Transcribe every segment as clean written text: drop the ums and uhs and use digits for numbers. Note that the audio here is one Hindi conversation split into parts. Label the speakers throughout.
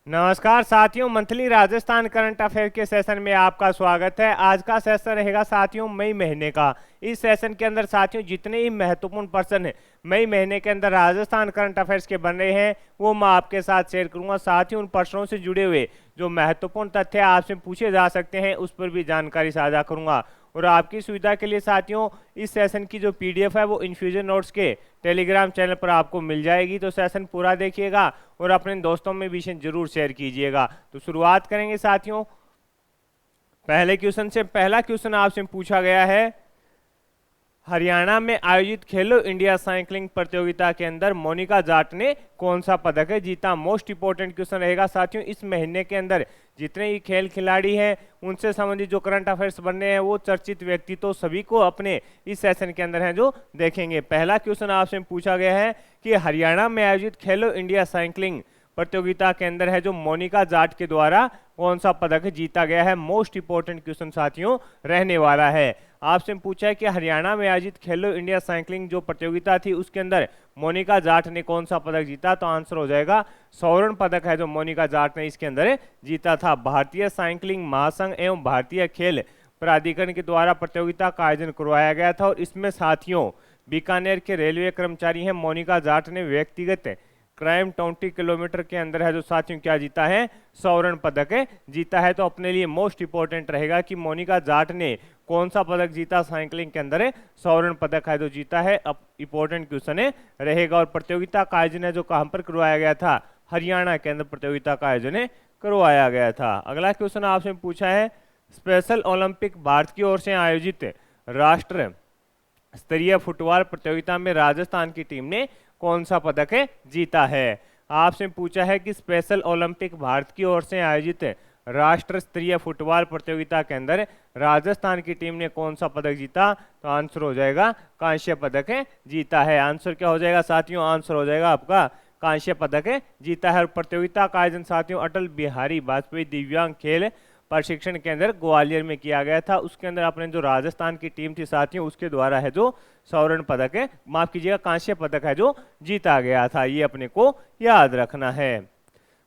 Speaker 1: नमस्कार साथियों, मंथली राजस्थान करंट अफेयर के सेशन में आपका स्वागत है। आज का सेशन रहेगा साथियों मई महीने का। इस सेशन के अंदर साथियों जितने ही महत्वपूर्ण प्रश्न मई महीने के अंदर राजस्थान करंट अफेयर्स के बन रहे हैं वो मैं आपके साथ शेयर करूंगा। साथियों उन प्रश्नों से जुड़े हुए जो महत्वपूर्ण तथ्य आपसे पूछे जा सकते हैं उस पर भी जानकारी साझा करूंगा। और आपकी सुविधा के लिए साथियों इस सेशन की जो पीडीएफ है वो इन्फ्यूजन नोट्स के टेलीग्राम चैनल पर आपको मिल जाएगी। तो सेशन पूरा देखिएगा और अपने दोस्तों में भी इसे जरूर शेयर कीजिएगा। तो शुरुआत करेंगे साथियों पहले क्वेश्चन से। पहला क्वेश्चन आपसे पूछा गया है, हरियाणा में आयोजित खेलो इंडिया साइकिलिंग प्रतियोगिता के अंदर मोनिका जाट ने कौन सा पदक है जीता। मोस्ट इंपोर्टेंट क्वेश्चन रहेगा साथियों। इस महीने के अंदर जितने ही खेल खिलाड़ी हैं उनसे संबंधित जो करंट अफेयर्स बनने हैं वो चर्चित व्यक्ति तो सभी को अपने इस सेशन के अंदर हैं जो देखेंगे। पहला क्वेश्चन आपसे पूछा गया है कि हरियाणा में आयोजित खेलो इंडिया साइकिलिंग प्रतियोगिता के अंदर है जो मोनिका जाट के द्वारा कौन सा पदक जीता गया है। मोस्ट इंपोर्टेंट क्वेश्चन साथियों रहने वाला है। आपसे पूछा है कि हरियाणा में आयोजित खेलो इंडिया साइकिलिंग जो प्रतियोगिता थी उसके अंदर मोनिका जाट ने कौन सा पदक जीता। तो आंसर हो जाएगा स्वर्ण पदक है जो मोनिका जाट ने इसके अंदर जीता था। भारतीय साइकिलिंग महासंघ एवं भारतीय खेल प्राधिकरण के द्वारा प्रतियोगिता का आयोजन करवाया गया था और इसमें साथियों बीकानेर के रेलवे कर्मचारी हैं मोनिका जाट ने व्यक्तिगत क्राइम 20 किलोमीटर के अंदर है जो साथियों क्या जीता है, स्वर्ण पदक जीता है। तो अपने लिए मोस्ट इंपोर्टेंट रहेगा कि मोनिका जाट ने कौन सा पदक जीता साइकिलिंग के अंदर स्वर्ण पदक है जो जीता है। अब इंपोर्टेंट क्वेश्चन रहेगा। और प्रतियोगिता का आयोजन है जो कहां पर करवाया गया था, हरियाणा के अंदर प्रतियोगिता का आयोजन करवाया गया था। अगला क्वेश्चन आपसे पूछा है, स्पेशल ओलंपिक भारत की ओर से आयोजित राष्ट्र स्तरीय फुटबॉल प्रतियोगिता में राजस्थान की टीम ने कौन सा पदक जीता है। आपसे पूछा है कि स्पेशल ओलंपिक भारत की ओर से आयोजित राष्ट्र स्तरीय फुटबॉल प्रतियोगिता के अंदर राजस्थान की टीम ने कौन सा पदक जीता। तो आंसर हो जाएगा कांस्य पदक जीता है। आंसर क्या हो जाएगा साथियों, आंसर हो जाएगा आपका कांस्य पदक जीता है। और प्रतियोगिता का आयोजन साथियों अटल बिहारी वाजपेयी दिव्यांग खेल प्रशिक्षण केंद्र ग्वालियर में किया गया था। उसके अंदर अपने जो राजस्थान की टीम थी साथियों उसके द्वारा है जो स्वर्ण पदक माफ कीजिएगा कांस्य पदक है जो जीता गया था। ये अपने को याद रखना है।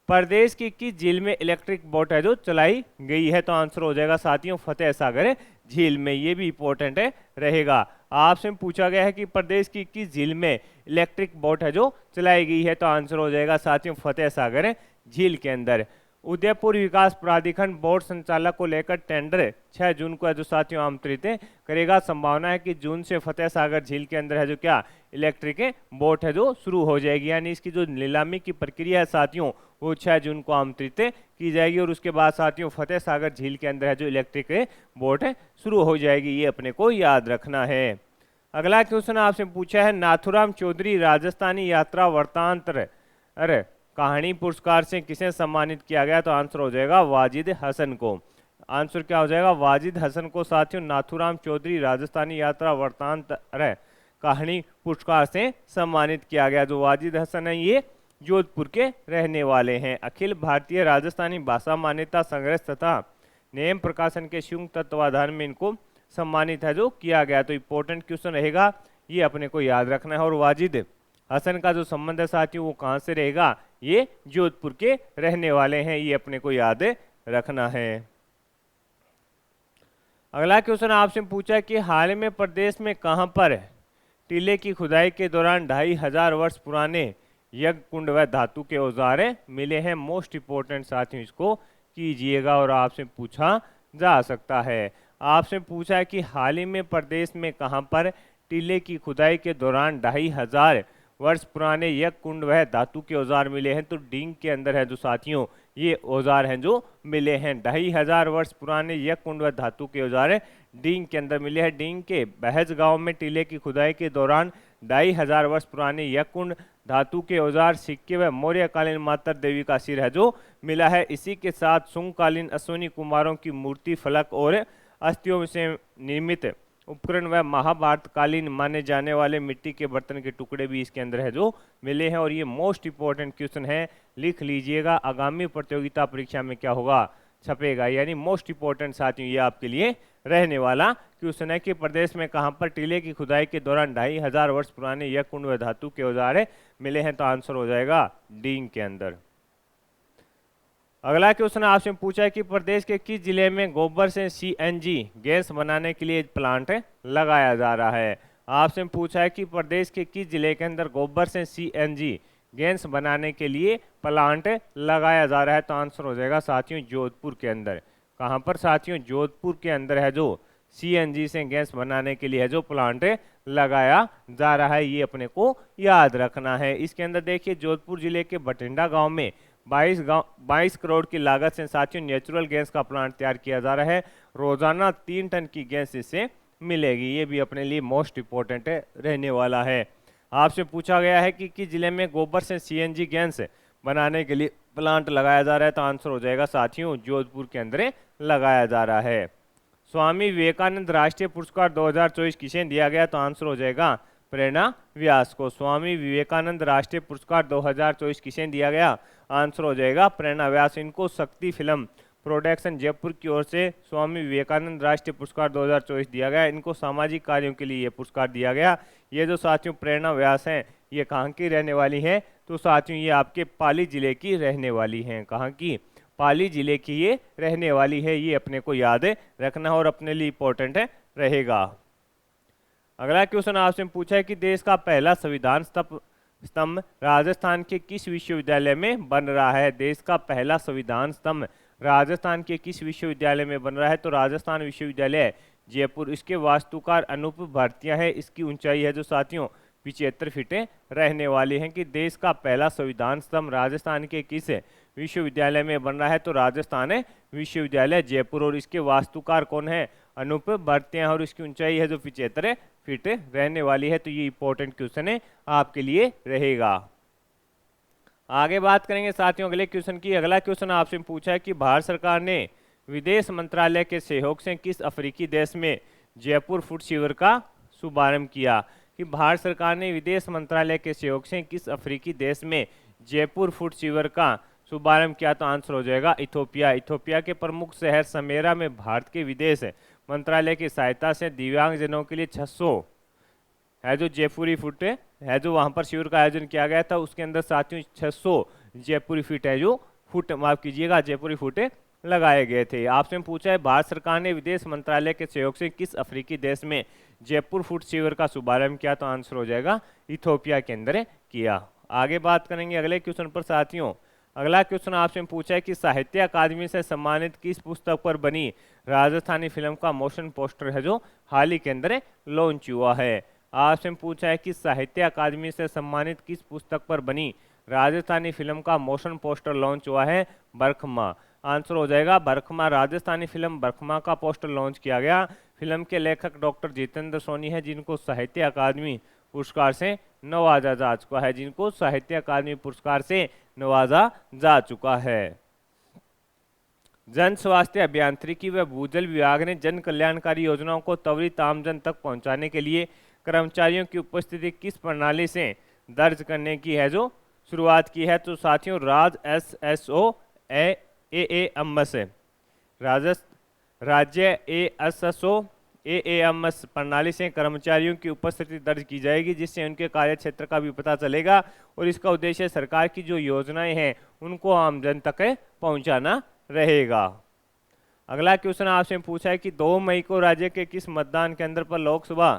Speaker 1: प्रदेश की किस झील में इलेक्ट्रिक बोट है जो चलाई गई है। तो आंसर हो जाएगा साथियों फतेह सागर झील में। ये भी इंपॉर्टेंट रहेगा। आपसे पूछा गया है कि प्रदेश की किस झील में इलेक्ट्रिक बोट है जो चलाई गई है। तो आंसर हो जाएगा साथियों फतेह सागर झील के अंदर। उदयपुर विकास प्राधिकरण बोर्ड संचालक को लेकर टेंडर 6 जून को है जो साथियों आमंत्रित करेगा। संभावना है कि जून से फतेह सागर झील के अंदर है जो क्या इलेक्ट्रिक बोट है जो शुरू हो जाएगी। यानी इसकी जो नीलामी की प्रक्रिया है साथियों वो 6 जून को आमंत्रित की जाएगी और उसके बाद साथियों फतेह सागर झील के अंदर है जो इलेक्ट्रिक बोट शुरू हो जाएगी। ये अपने को याद रखना है। अगला क्वेश्चन आपसे पूछा है, नाथुराम चौधरी राजस्थानी यात्रा वृत्तांत अरे कहानी पुरस्कार से किसे सम्मानित किया गया। तो आंसर हो जाएगा वाजिद हसन को। आंसर क्या हो जाएगा वाजिद हसन को साथियों नाथुराम चौधरी राजस्थानी यात्रा वृत्तांत कहानी पुरस्कार से सम्मानित किया गया। जो वाजिद हसन है ये जोधपुर के रहने वाले हैं। अखिल भारतीय राजस्थानी भाषा मान्यता संग्रह तथा नेम प्रकाशन के संयुक्त तत्वाधान में इनको सम्मानित है जो किया गया। तो इंपॉर्टेंट क्वेश्चन रहेगा, ये अपने को याद रखना है। और वाजिद हसन का जो संबंध है साथियों वो कहां से रहेगा, ये जोधपुर के रहने वाले हैं। ये अपने को याद रखना है। अगला क्वेश्चन आपसे पूछा है कि हाल में प्रदेश में कहां पर टीले की खुदाई के दौरान 2500 वर्ष पुराने यज्ञ कुंड व धातु के औजार मिले हैं। मोस्ट इंपोर्टेंट साथियों इसको कीजिएगा और आपसे पूछा जा सकता है। आपसे पूछा है कि हाल ही में प्रदेश में कहां पर टीले की खुदाई के दौरान 2500 वर्ष पुराने यज्ञ कुंड वह धातु के औजार मिले हैं। तो डींग के अंदर है जो साथियों ये औजार हैं जो मिले हैं। 2500 वर्ष पुराने यज्ञ कुंड व धातु के औजार डींग के अंदर मिले हैं। डींग के बहज गांव में टीले की खुदाई के दौरान 2500 वर्ष पुराने यज्ञ कुंड धातु के औजार सिक्के व मौर्यकालीन मातर देवी का सिर है जो मिला है। इसी के साथ सुंगकालीन अश्विनी कुमारों की मूर्ति फलक और अस्थियों से निर्मित उपकरण व महाभारत कालीन माने जाने वाले मिट्टी के बर्तन के टुकड़े भी इसके अंदर है जो मिले हैं। और ये मोस्ट इंपोर्टेंट क्वेश्चन है, लिख लीजिएगा। आगामी प्रतियोगिता परीक्षा में क्या होगा, छपेगा। यानी मोस्ट इंपोर्टेंट साथियों ये आपके लिए रहने वाला क्वेश्चन है कि प्रदेश में कहां पर टीले की खुदाई के दौरान 2500 वर्ष पुराने यह कुंड व धातु के औजार मिले हैं। तो आंसर हो जाएगा डींग के अंदर। अगला क्वेश्चन आपसे पूछा है कि प्रदेश के किस जिले में गोबर से सीएनजी गैस बनाने के लिए प्लांट लगाया जा रहा है। आपसे पूछा है कि प्रदेश के किस जिले के अंदर गोबर से सीएनजी गैस बनाने के लिए प्लांट लगाया जा रहा है। तो आंसर हो जाएगा साथियों जोधपुर के अंदर। कहाँ पर साथियों? जोधपुर के अंदर है जो सीएनजी से गैस बनाने के लिए है जो प्लांट लगाया जा रहा है, ये अपने को याद रखना है। इसके अंदर देखिए जोधपुर जिले के बठिंडा गांव में 22 करोड़ की लागत से साथियों नेचुरल गैस का प्लांट तैयार किया जा रहा है। रोजाना 3 टन की गैस इससे मिलेगी, ये भी अपने लिए मोस्ट इंपॉर्टेंट रहने वाला है। आपसे पूछा गया है कि किस जिले में गोबर से सीएनजी गैस बनाने के लिए प्लांट लगाया जा रहा है। तो आंसर हो जाएगा साथियों जोधपुर के अंदर लगाया जा रहा है। स्वामी विवेकानंद राष्ट्रीय पुरस्कार 2024 किसे दिया गया। तो आंसर हो जाएगा प्रेरणा व्यास को। स्वामी विवेकानंद राष्ट्रीय पुरस्कार 2024 किसे दिया गया। आंसर हो जाएगा प्रेरणा व्यास। इनको शक्ति फिल्म प्रोडक्शन जयपुर की ओर से स्वामी विवेकानंद राष्ट्रीय पुरस्कार 2024 दिया गया। इनको सामाजिक कार्यों के लिए ये पुरस्कार दिया गया। ये जो साथियों प्रेरणा व्यास हैं ये कहाँ की रहने वाली हैं। तो साथियों ये आपके पाली जिले की रहने वाली हैं। कहाँ की? पाली जिले की ये रहने वाली है, ये अपने को याद रखना और अपने लिए इंपॉर्टेंट रहेगा। अगला क्वेश्चन आपसे पूछा है कि देश का पहला संविधान स्तंभ राजस्थान के किस विश्वविद्यालय में बन रहा है। देश का पहला संविधान स्तंभ राजस्थान के किस विश्वविद्यालय में बन रहा है। तो राजस्थान विश्वविद्यालय जयपुर। इसके वास्तुकार अनूप भारतीय है। इसकी ऊंचाई है जो साथियों 75 फीटें रहने वाली हैं। कि देश का पहला संविधान स्तंभ राजस्थान के किस विश्वविद्यालय में बन रहा है। तो राजस्थान विश्वविद्यालय जयपुर। और इसके वास्तुकार कौन है? अनूप भारतीय। और इसकी ऊंचाई है जो 75 फीट रहने वाली है। तो ये इंपॉर्टेंट क्वेश्चन है आपके लिए रहेगा। आगे बात करेंगे साथियों अगले क्वेश्चन की। अगला क्वेश्चन आपसे पूछा है कि भारत सरकार ने विदेश मंत्रालय के सहयोग से किस अफ्रीकी देश में जयपुर फूड शिविर का शुभारंभ किया। कि भारत सरकार ने विदेश मंत्रालय के सहयोग से किस अफ्रीकी देश में जयपुर फूड शिविर का शुभारंभ किया। तो आंसर हो जाएगा इथोपिया। इथोपिया के प्रमुख शहर समेरा में भारत के विदेश मंत्रालय की सहायता से दिव्यांगजनों के लिए 600 है जो जयपुरी फुट है जो वहां पर शिविर का आयोजन किया गया था। उसके अंदर साथियों 600 जयपुरी फीट है जो फुट माफ कीजिएगा जयपुरी फुट लगाए गए थे। आपसे पूछा है भारत सरकार ने विदेश मंत्रालय के सहयोग से किस अफ्रीकी देश में जयपुर फूड शिविर का शुभारंभ किया। तो आंसर हो जाएगा इथोपिया के अंदर किया। आगे बात करेंगे अगले क्वेश्चन पर साथियों। अगला क्वेश्चन आपसे पूछा है कि साहित्य अकादमी से सम्मानित किस पुस्तक पर बनी राजस्थानी फिल्म का मोशन पोस्टर है जो हाल ही के अंदर लॉन्च हुआ है। आपसे पूछा है कि साहित्य अकादमी से सम्मानित किस पुस्तक पर बनी राजस्थानी फिल्म का मोशन पोस्टर लॉन्च हुआ है। बरखमा। आंसर हो जाएगा बरखमा। राजस्थानी फिल्म बरखमा का पोस्टर लॉन्च किया गया। फिल्म के लेखक डॉक्टर जितेंद्र सोनी है जिनको साहित्य अकादमी पुरस्कार से नवाजा जा चुका है। जिनको साहित्य अकादमी पुरस्कार से नवाजा जा चुका है। जन स्वास्थ्य अभियांत्रिकी व भूजल विभाग ने जन कल्याणकारी योजनाओं को त्वरित आमजन तक पहुंचाने के लिए कर्मचारियों की उपस्थिति किस प्रणाली से दर्ज करने की है जो शुरुआत की है। तो साथियों राज SSO AAMS राज्य ASSO AAMS प्रणाली से कर्मचारियों की उपस्थिति दर्ज की जाएगी जिससे उनके कार्य क्षेत्र का भी पता चलेगा और इसका उद्देश्य सरकार की जो योजनाएं हैं उनको आम जन तक पहुंचाना रहेगा। अगला क्वेश्चन आपसे पूछा है कि 2 मई को राज्य के किस मतदान केंद्र पर लोकसभा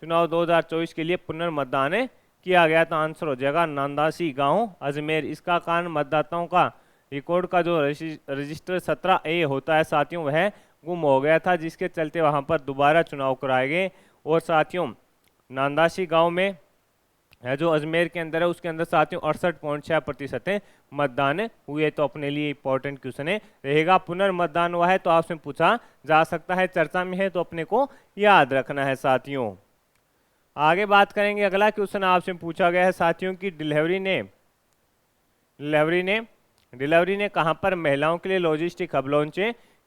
Speaker 1: चुनाव 2024 के लिए पुनर्मतदान किया गया। तो आंसर हो जाएगा नांदासी गांव अजमेर। इसका कारण मतदाताओं का रिकॉर्ड का जो रजिस्टर 17A होता है साथियों वह गुम हो गया था जिसके चलते वहां पर दोबारा चुनाव कराए गए। और साथियों नांदासी गांव में है जो अजमेर के अंदर है उसके अंदर साथियों 68.6% मतदान हुए। तो अपने लिए इंपॉर्टेंट क्वेश्चन रहेगा। पुनर्मतदान हुआ है तो आपसे पूछा जा सकता है, चर्चा में है तो अपने को याद रखना है साथियों। आगे बात करेंगे अगला क्वेश्चन आपसे पूछा गया है साथियों की डिलीवरी ने कहां पर महिलाओं के लिए लॉजिस्टिक हब लॉन्च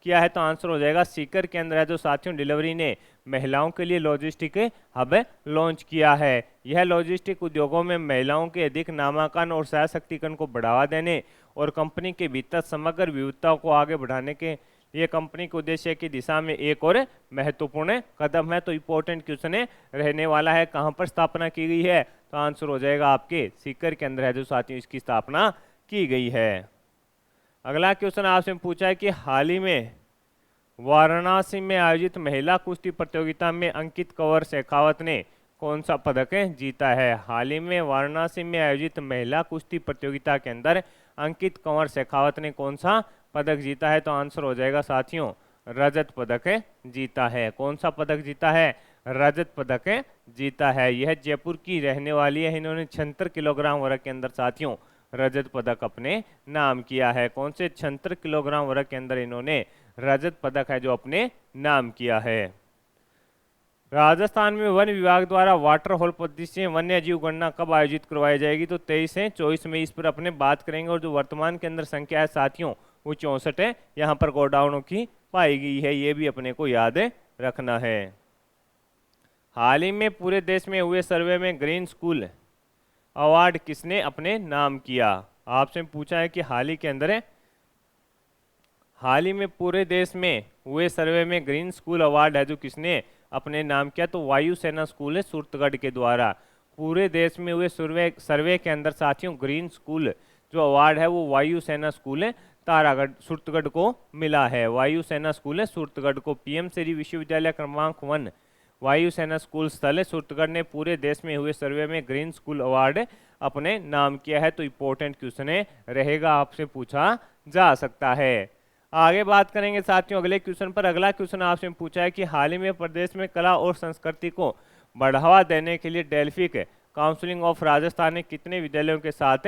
Speaker 1: किया है। तो आंसर हो जाएगा सीकर के अंदर है जो साथियों डिलीवरी ने महिलाओं के लिए लॉजिस्टिक हब लॉन्च किया है। यह लॉजिस्टिक उद्योगों में महिलाओं के अधिक नामांकन और सशक्तिकरण को बढ़ावा देने और कंपनी के भीतर समग्र विविधता को आगे बढ़ाने के लिए कंपनी के उद्देश्य की दिशा में एक और महत्वपूर्ण कदम है। तो इंपॉर्टेंट क्वेश्चन रहने वाला है कहां पर स्थापना की गई है। तो आंसर हो जाएगा आपके सीकर के अंदर है जो साथियों इसकी स्थापना की गई है। अगला क्वेश्चन आपसे पूछा है कि हाल ही में वाराणसी में आयोजित महिला कुश्ती प्रतियोगिता में अंकित कंवर शेखावत ने कौन सा पदक जीता है। हाल ही में वाराणसी में आयोजित महिला कुश्ती प्रतियोगिता के अंदर अंकित कंवर शेखावत ने कौन सा पदक जीता है। तो आंसर हो जाएगा साथियों रजत पदक जीता है। कौन सा पदक जीता है? रजत पदक जीता है। यह जयपुर की रहने वाली है। इन्होंने 76 किलोग्राम वर्ग के अंदर साथियों रजत पदक अपने नाम किया है। कौन से 76 किलोग्राम वर्ग के अंदर इन्होंने रजत पदक है जो अपने नाम किया है। राजस्थान में वन विभाग द्वारा वाटर होल पद्धति से वन्य जीव गणना कब आयोजित करवाई जाएगी। तो 23 से 24 मई इस पर अपने बात करेंगे। और जो वर्तमान के अंदर संख्या है साथियों वो 64 है। यहाँ पर गोडाउनों की पाई गई है, ये भी अपने को याद रखना है। हाल ही में पूरे देश में हुए सर्वे में ग्रीन स्कूल अवार्ड किसने अपने नाम किया। आपसे पूछा है कि हाल ही में पूरे देश में हुए सर्वे में ग्रीन स्कूल अवार्ड है जो किसने अपने नाम किया। तो वायुसेना स्कूल है सूरतगढ़ के द्वारा। पूरे देश में हुए सर्वे के अंदर साथियों ग्रीन स्कूल जो अवार्ड है वो वायुसेना स्कूल है तारागढ़ सूरतगढ़ को मिला है। वायुसेना स्कूल है सूरतगढ़ को। पीएम श्री विश्वविद्यालय क्रमांक 1 वायुसेना स्कूल स्थल है सूरतगढ़ ने पूरे देश में हुए सर्वे में ग्रीन स्कूल अवार्ड अपने नाम किया है। तो इंपॉर्टेंट क्वेश्चन रहेगा, आपसे पूछा जा सकता है। आगे बात करेंगे साथियों अगले क्वेश्चन पर। अगला क्वेश्चन आपसे पूछा है कि हाल ही में प्रदेश में कला और संस्कृति को बढ़ावा देने के लिए डेल्फिक काउंसिलिंग ऑफ राजस्थान ने कितने विद्यालयों के साथ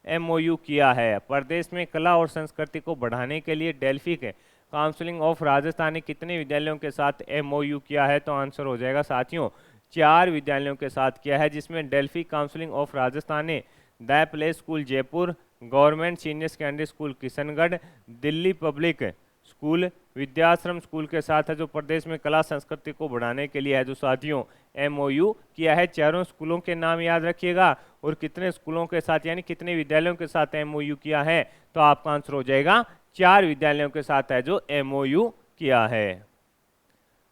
Speaker 1: एमओयू किया है। प्रदेश में कला और संस्कृति को बढ़ाने के लिए डेल्फिक काउंसिलिंग ऑफ राजस्थान ने कितने विद्यालयों के साथ एमओयू किया है। तो आंसर हो जाएगा साथियों 4 विद्यालयों के साथ किया है, जिसमें डेल्फिक काउंसिलिंग ऑफ राजस्थान ने the play school Jaipur, government senior secondary school Kishangarh, Delhi public school, Vidyashram school के साथ है जो प्रदेश में कला संस्कृति को बढ़ाने के लिए है जो साथियों एमओयू किया है। चारों स्कूलों के नाम याद रखिएगा और कितने स्कूलों के साथ यानी कितने विद्यालयों के साथ एमओयू किया है। तो आपका आंसर हो जाएगा 4 विद्यालयों के साथ है जो एमओयू किया है।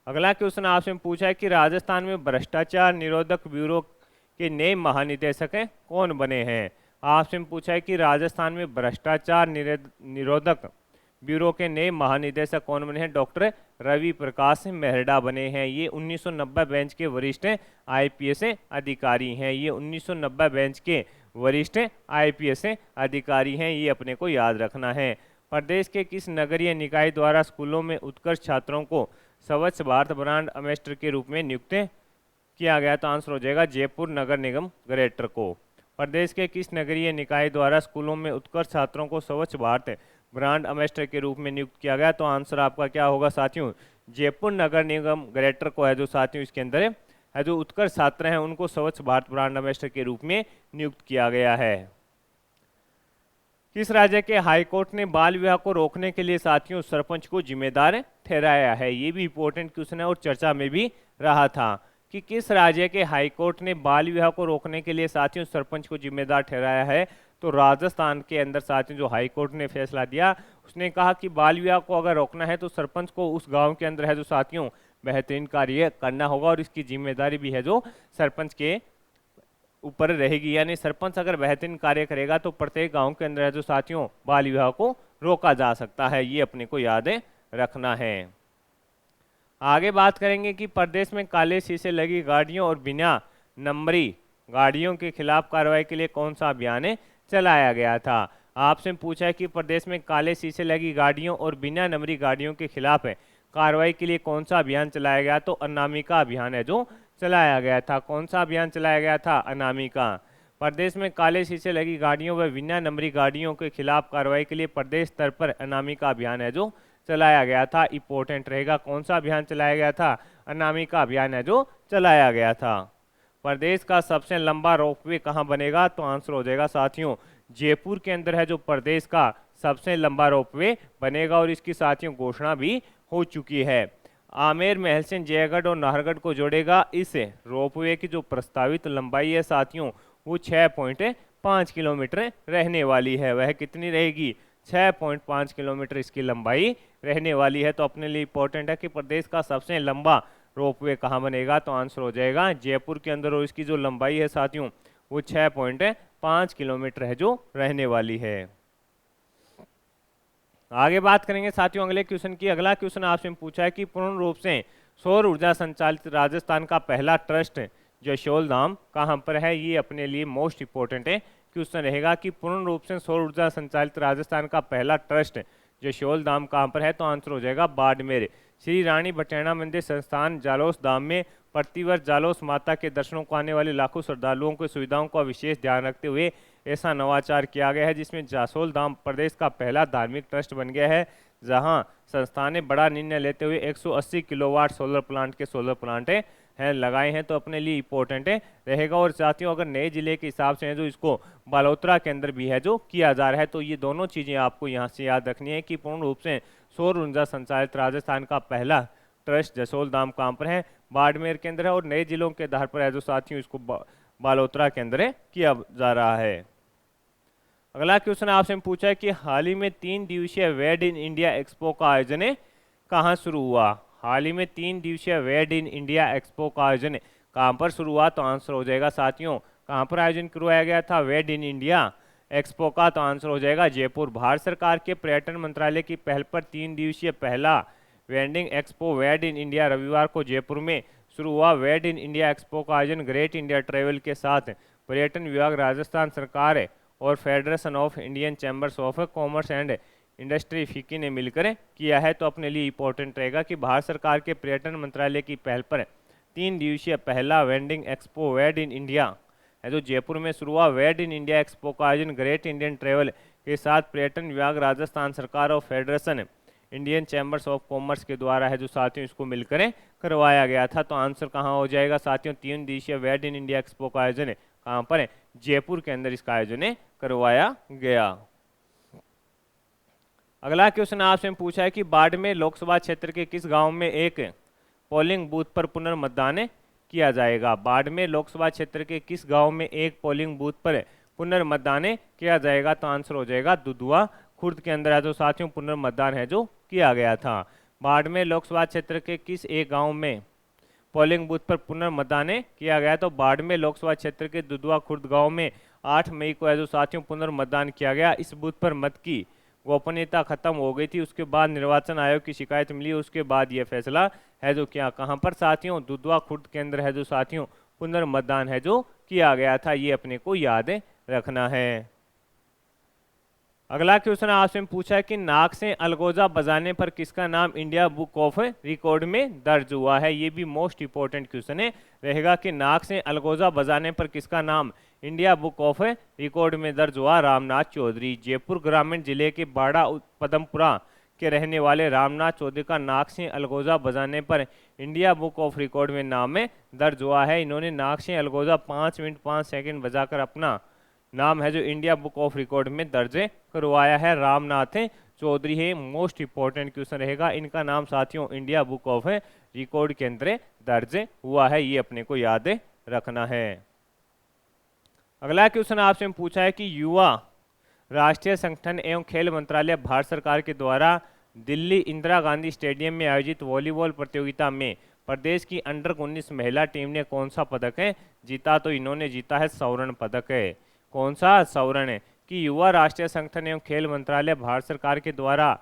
Speaker 1: अगला क्वेश्चन आपसे पूछा है कि राजस्थान में भ्रष्टाचार निरोधक ब्यूरो के नए महानिदेशक कौन बने हैं। आपसे पूछा है कि राजस्थान में भ्रष्टाचार निरोधक ब्यूरो के नए महानिदेशक कौन बने हैं। डॉक्टर रवि प्रकाश मेहरडा बने हैं। ये 1990 बेंच के वरिष्ठ आईपीएस अधिकारी हैं। ये 1990 बेंच के वरिष्ठ आईपीएस अधिकारी हैं, ये अपने को याद रखना है। प्रदेश के किस नगरीय निकाय द्वारा स्कूलों में उत्कृष्ट छात्रों को स्वच्छ भारत ब्रांड एम्बेसडर के रूप में नियुक्त किया गया। तो आंसर हो जाएगा जयपुर नगर निगम ग्रेटर को। प्रदेश के किस नगरीय निकाय द्वारा स्कूलों में उत्कृष्ट छात्रों को स्वच्छ भारत ब्रांड एम्बेसडर के रूप में नियुक्त किया गया। तो आंसर आपका क्या होगा साथियों जयपुर नगर निगम ग्रेटर को है जो साथियों इसके अंदर है जो उत्कृष्ट छात्र हैं उनको स्वच्छ भारत ब्रांड एम्बेसडर के रूप में नियुक्त किया गया है। किस राज्य के हाईकोर्ट ने बाल विवाह को रोकने के लिए साथियों सरपंच को जिम्मेदार ठहराया है। ये भी इंपॉर्टेंट क्वेश्चन है और चर्चा में भी रहा था कि किस राज्य के हाईकोर्ट ने बाल विवाह को रोकने के लिए साथियों सरपंच को जिम्मेदार ठहराया है। तो राजस्थान के अंदर साथियों जो हाईकोर्ट ने फैसला दिया उसने कहा कि बाल विवाह को अगर रोकना है तो सरपंच को उस गांव के अंदर है जो साथियों बेहतरीन कार्य करना होगा और इसकी जिम्मेदारी भी है जो सरपंच के ऊपर रहेगी। यानी सरपंच अगर बेहतरीन कार्य करेगा तो प्रत्येक गांव के अंदर है जो साथियों बाल विवाह को रोका जा सकता है, ये अपने को याद रखना है। आगे बात करेंगे कि प्रदेश में काले शीशे लगी गाड़ियों और बिना नंबरी गाड़ियों के खिलाफ कार्रवाई के लिए कौन सा अभियान चलाया गया था। आपसे पूछा है कि प्रदेश में काले शीशे लगी गाड़ियों और बिना नंबरी गाड़ियों के खिलाफ कार्रवाई के लिए कौन सा अभियान चलाया गया। तो अनामिका अभियान है जो चलाया गया था। कौन सा अभियान चलाया गया था? अनामिका। प्रदेश में काले शीशे लगी गाड़ियों व बिना नंबरी गाड़ियों के खिलाफ कार्रवाई के लिए प्रदेश स्तर पर अनामिका अभियान है जो चलाया गया था। इंपॉर्टेंट रहेगा कौन सा अभियान चलाया गया था? अनामिका अभियान है जो चलाया गया था। प्रदेश का सबसे लंबा रोपवे कहाँ बनेगा? तो आंसर हो जाएगा साथियों जयपुर के अंदर है जो प्रदेश का सबसे लंबा रोपवे बनेगा और इसकी साथियों घोषणा भी हो चुकी है। आमेर महल से जयगढ़ और नाहरगढ़ को जोड़ेगा। इस रोपवे की जो प्रस्तावित लंबाई है साथियों वो 6.5 किलोमीटर रहने वाली है। वह कितनी रहेगी? 6.5 किलोमीटर इसकी लंबाई रहने वाली है। तो अपने लिए इंपॉर्टेंट है कि प्रदेश का सबसे लंबा रोपवे कहाँ बनेगा। तो आंसर हो जाएगा जयपुर के अंदर और इसकी जो लंबाई है साथियों वो 6.5 किलोमीटर है जो रहने वाली है। आगे बात करेंगे साथियों अगले क्वेश्चन की। अगला क्वेश्चन आपसे पूछा है कि पूर्ण रूप से सौर ऊर्जा संचालित राजस्थान का पहला ट्रस्ट जशोल-धाम कहाँ पर है। ये अपने लिए मोस्ट इंपॉर्टेंट है क्वेश्चन रहेगा कि पूर्ण रूप से सौर ऊर्जा संचालित राजस्थान का पहला ट्रस्ट जशोल-धाम कहाँ पर है, तो आंसर हो जाएगा बाड़मेर। श्री रानी बटेना मंदिर संस्थान जालोस धाम में प्रतिवर्ष जालोस माता के दर्शनों को आने वाले लाखों श्रद्धालुओं की सुविधाओं का विशेष ध्यान रखते हुए ऐसा नवाचार किया गया है, जिसमें जासोल धाम प्रदेश का पहला धार्मिक ट्रस्ट बन गया है, जहां संस्था ने बड़ा निर्णय लेते हुए 180 किलोवाट सोलर प्लांट के सोलर प्लांट हैं लगाए हैं, तो अपने लिए इंपॉर्टेंट है रहेगा। और साथियों अगर नए जिले के हिसाब से है जो इसको बालोतरा के अंदर भी है जो किया जा रहा है, तो ये दोनों चीज़ें आपको यहाँ से याद रखनी है कि पूर्ण रूप से सौर ऊर्जा संचालित राजस्थान का पहला ट्रस्ट जसोल धाम कहाँ पर है, बाड़मेर के अंदर है, और नए जिलों के आधार पर है जो साथियों इसको बालोतरा के अंदर किया जा रहा है। अगला क्वेश्चन आपसे पूछा है कि हाल ही में 3 दिवसीय वेड इन इंडिया एक्सपो का आयोजन कहाँ शुरू हुआ। हाल ही में 3 दिवसीय वेड इन इंडिया एक्सपो का आयोजन कहाँ पर शुरू हुआ, तो आंसर हो जाएगा साथियों कहाँ पर आयोजन करवाया गया था वेड इन इंडिया एक्सपो का, तो आंसर हो जाएगा जयपुर। भारत सरकार के पर्यटन मंत्रालय की पहल पर 3 दिवसीय पहला vending expo wed in India रविवार को जयपुर में शुरू हुआ। वेड इन इंडिया एक्सपो का आयोजन ग्रेट इंडिया ट्रेवल के साथ पर्यटन विभाग, राजस्थान सरकार और federation of Indian chambers of commerce and industry FICCI ने मिलकर किया है, तो अपने लिए इंपॉर्टेंट रहेगा कि भारत सरकार के पर्यटन मंत्रालय की पहल पर 3 दिवसीय पहला vending expo wed in India है जो जयपुर में शुरू हुआ। वेड इन इंडिया एक्सपो का आयोजन ग्रेट इंडियन ट्रेवल के साथ पर्यटन विभाग, राजस्थान सरकार और federation Indian chambers of commerce के द्वारा है जो साथियों इसको मिलकर करवाया गया था, तो आंसर कहाँ हो जाएगा साथियों 3 दिवसीय वेड इन इंडिया एक्सपो का आयोजन कहाँ पर है, जयपुर के अंदर इसका आयोजन करवाया गया। अगला क्वेश्चन आपसे पूछा है कि बाड़मेर लोकसभा क्षेत्र के किस गांव में एक पोलिंग बूथ पर पुनर्मतदान किया जाएगा। बाड़मेर लोकसभा क्षेत्र के किस गांव में एक पोलिंग बूथ पर पुनर्मतदान किया जाएगा, तो आंसर हो जाएगा दुधवा खुर्द के अंदर है जो साथियों पुनर्मतदान है जो किया गया था। बाड़मेर लोकसभा क्षेत्र के किस एक गांव में पोलिंग बूथ पर पुनर्मतदान किया गया, तो बाड़मेर लोकसभा क्षेत्र के दुधवा खुर्द गांव में 8 मई को है जो साथियों पुनर्मतदान किया गया। इस बूथ पर मत की गोपनीयता खत्म हो गई थी, उसके बाद निर्वाचन आयोग की शिकायत मिली, उसके बाद यह फैसला है जो क्या कहाँ पर साथियों दुधवा खुर्द के अंदर है जो साथियों पुनर्मतदान है जो किया गया था, ये अपने को याद रखना है। अगला क्वेश्चन आपसे पूछा है कि नाक से अलगोजा बजाने पर किसका नाम इंडिया बुक ऑफ रिकॉर्ड में दर्ज हुआ है। ये भी मोस्ट इंपॉर्टेंट क्वेश्चन रहेगा कि नाक से अलगोजा बजाने पर किसका नाम इंडिया बुक ऑफ रिकॉर्ड में दर्ज हुआ। रामनाथ चौधरी। जयपुर ग्रामीण जिले के बाड़ा पदमपुरा के रहने वाले रामनाथ चौधरी का नाक से अलगोजा बजाने पर इंडिया बुक ऑफ रिकॉर्ड में नाम दर्ज हुआ है। इन्होंने नाक से अलगोजा 5 मिनट 5 सेकंड बजाकर अपना नाम है जो इंडिया बुक ऑफ रिकॉर्ड में दर्ज करवाया है। रामनाथ चौधरी है, मोस्ट इंपॉर्टेंट क्वेश्चन रहेगा। इनका नाम साथियों इंडिया बुक ऑफ रिकॉर्ड के अंदर दर्ज हुआ है, ये अपने को याद रखना है। अगला क्वेश्चन आपसे पूछा है कि युवा राष्ट्रीय संगठन एवं खेल मंत्रालय भारत सरकार के द्वारा दिल्ली इंदिरा गांधी स्टेडियम में आयोजित वॉलीबॉल प्रतियोगिता में प्रदेश की अंडर 19 महिला टीम ने कौन सा पदक जीता, तो इन्होंने जीता है स्वर्ण पदक। कौन सा? स्वर्ण। कि युवा राष्ट्रीय संगठन एवं खेल मंत्रालय भारत सरकार के द्वारा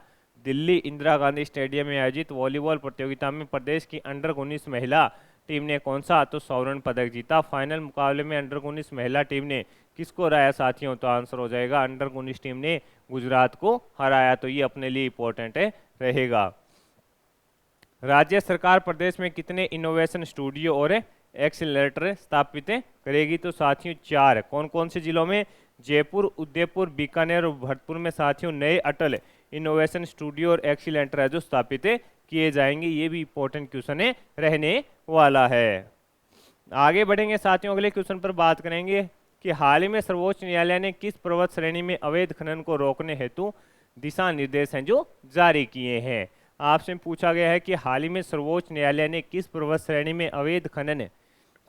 Speaker 1: दिल्ली इंदिरा गांधी स्टेडियम में आयोजित वॉलीबॉल प्रतियोगिता में प्रदेश की अंडर 19 महिला टीम ने कौन सा, तो स्वर्ण पदक जीता। फाइनल मुकाबले में अंडर 19 महिला टीम ने किसको हराया साथियों, तो आंसर हो जाएगा अंडर 19 टीम ने गुजरात को हराया, तो ये अपने लिए इंपॉर्टेंट रहेगा। राज्य सरकार प्रदेश में कितने इनोवेशन स्टूडियो और एक्सीलरेटर स्थापित करेगी, तो साथियों 4। कौन कौन से जिलों में? जयपुर, उदयपुर, बीकानेर और भरतपुर में साथियों नए अटल इनोवेशन स्टूडियो और एक्सीलरेटर है जो स्थापित किए जाएंगे। ये भी इंपॉर्टेंट क्वेश्चन रहने वाला है। आगे बढ़ेंगे साथियों, अगले क्वेश्चन पर बात करेंगे कि हाल ही में सर्वोच्च न्यायालय ने किस पर्वत श्रेणी में अवैध खनन को रोकने हेतु दिशा निर्देश हैं जो जारी किए हैं। आपसे पूछा गया है कि हाल ही में सर्वोच्च न्यायालय ने किस पर्वत श्रेणी में अवैध खनन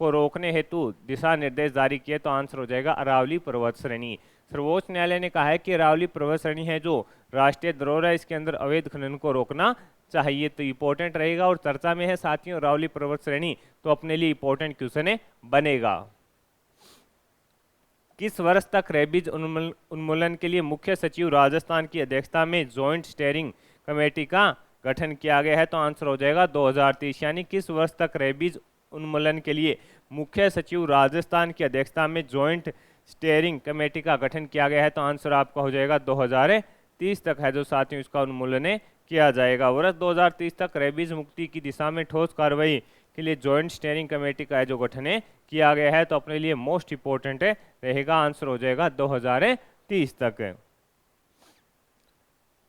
Speaker 1: को रोकने हेतु दिशा निर्देश जारी किए, तो आंसर हो जाएगा अरावली पर्वत श्रेणी। सर्वोच्च न्यायालय ने कहा है कि अरावली पर्वत श्रेणी है जो राष्ट्रीय धरोहर है, इसके अंदर अवैध खनन को रोकना चाहिए, तो इंपॉर्टेंट रहेगा। और चर्चा में है साथियों अरावली पर्वत श्रेणी, तो अपने लिए इंपॉर्टेंट क्वेश्चन बनेगा। किस वर्ष तक रेबीज उन्मूलन के लिए मुख्य सचिव राजस्थान की अध्यक्षता में जॉइंट स्टेयरिंग कमेटी का गठन किया गया है? तो आंसर हो जाएगा 2030। यानी किस वर्ष तक रेबीज उन्मूलन के लिए मुख्य सचिव राजस्थान की अध्यक्षता में जॉइंट स्टेयरिंग कमेटी का गठन किया गया है? तो आंसर आपका हो जाएगा 2030 तक है जो साथियों इसका उन्मूलन किया जाएगा। वर्ष 2030 तक रेबीज मुक्ति की दिशा में ठोस कार्रवाई के लिए जॉइंट स्टेयरिंग कमेटी का जो गठन किया गया है, तो अपने लिए मोस्ट इंपोर्टेंट रहेगा, आंसर हो जाएगा 2030 तक।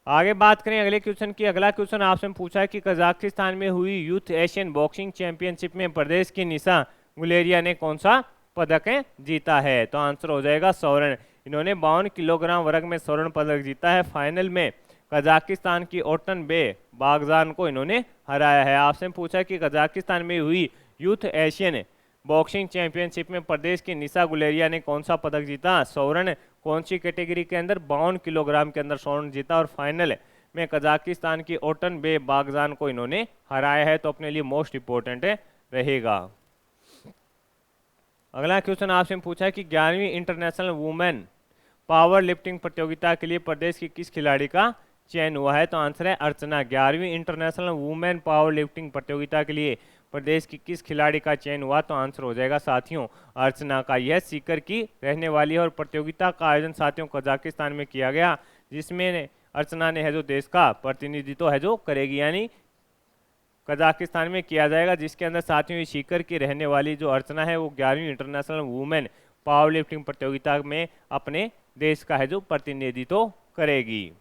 Speaker 1: आगे बात करें अगले क्वेश्चन की। अगला क्वेश्चन आपसे पूछा है कि कजाकिस्तान में हुई यूथ एशियन बॉक्सिंग चैंपियनशिप में प्रदेश की निशा गुलेरिया ने कौन सा पदक जीता है? तो आंसर हो जाएगा स्वर्ण। इन्होंने 52 किलोग्राम वर्ग में स्वर्ण पदक जीता है। फाइनल में कजाकिस्तान की ओटन बे बागजान को इन्होंने हराया है। आपसे पूछा है कि कजाकिस्तान में हुई यूथ एशियन बॉक्सिंग चैंपियनशिप में प्रदेश की निशा गुलेरिया ने कौन सा पदक जीता? स्वर्ण। कौन सी कैटेगरी के अंदर? 52 किलोग्राम के अंदर स्वर्ण जीता और फाइनल में कजाकिस्तान की ओटन बे बागजान को इन्होंने हराया है, तो अपने लिए मोस्ट इंपोर्टेंट रहेगा। अगला क्वेश्चन आपसे पूछा है कि 11वीं इंटरनेशनल वुमेन पावर लिफ्टिंग प्रतियोगिता के लिए प्रदेश की किस खिलाड़ी का चयन हुआ है? तो आंसर है अर्चना। 11वीं इंटरनेशनल वुमेन पावर लिफ्टिंग प्रतियोगिता के लिए प्रदेश की किस खिलाड़ी का चयन हुआ? तो आंसर हो जाएगा साथियों अर्चना का। यह सीकर की रहने वाली है और प्रतियोगिता का आयोजन साथियों कजाकिस्तान में किया गया, जिसमें अर्चना ने है जो देश का प्रतिनिधित्व है जो करेगी, यानी कजाकिस्तान में किया जाएगा, जिसके अंदर साथियों सीकर की रहने वाली जो अर्चना है वो 11वीं इंटरनेशनल वुमेन पावर लिफ्टिंग प्रतियोगिता में अपने देश का है जो प्रतिनिधित्व करेगी।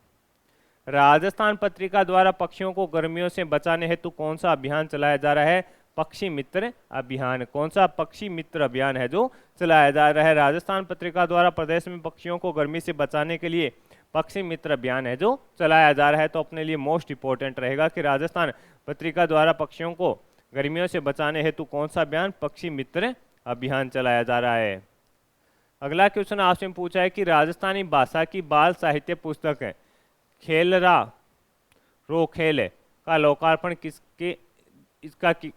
Speaker 1: राजस्थान पत्रिका द्वारा पक्षियों को गर्मियों से बचाने हेतु कौन सा अभियान चलाया जा रहा है? पक्षी मित्र अभियान। कौन सा पक्षी मित्र अभियान है जो चलाया जा रहा है? राजस्थान पत्रिका द्वारा प्रदेश में पक्षियों को गर्मी से बचाने के लिए पक्षी मित्र अभियान है जो चलाया जा रहा है, तो अपने लिए मोस्ट इंपोर्टेंट रहेगा कि राजस्थान पत्रिका द्वारा पक्षियों को गर्मियों से बचाने हेतु कौन सा अभियान? पक्षी मित्र अभियान चलाया जा रहा है। अगला क्वेश्चन आपसे पूछा है कि राजस्थानी भाषा की बाल साहित्य पुस्तक है खेलरा रो खेल का लोकार्पण किसके इसका की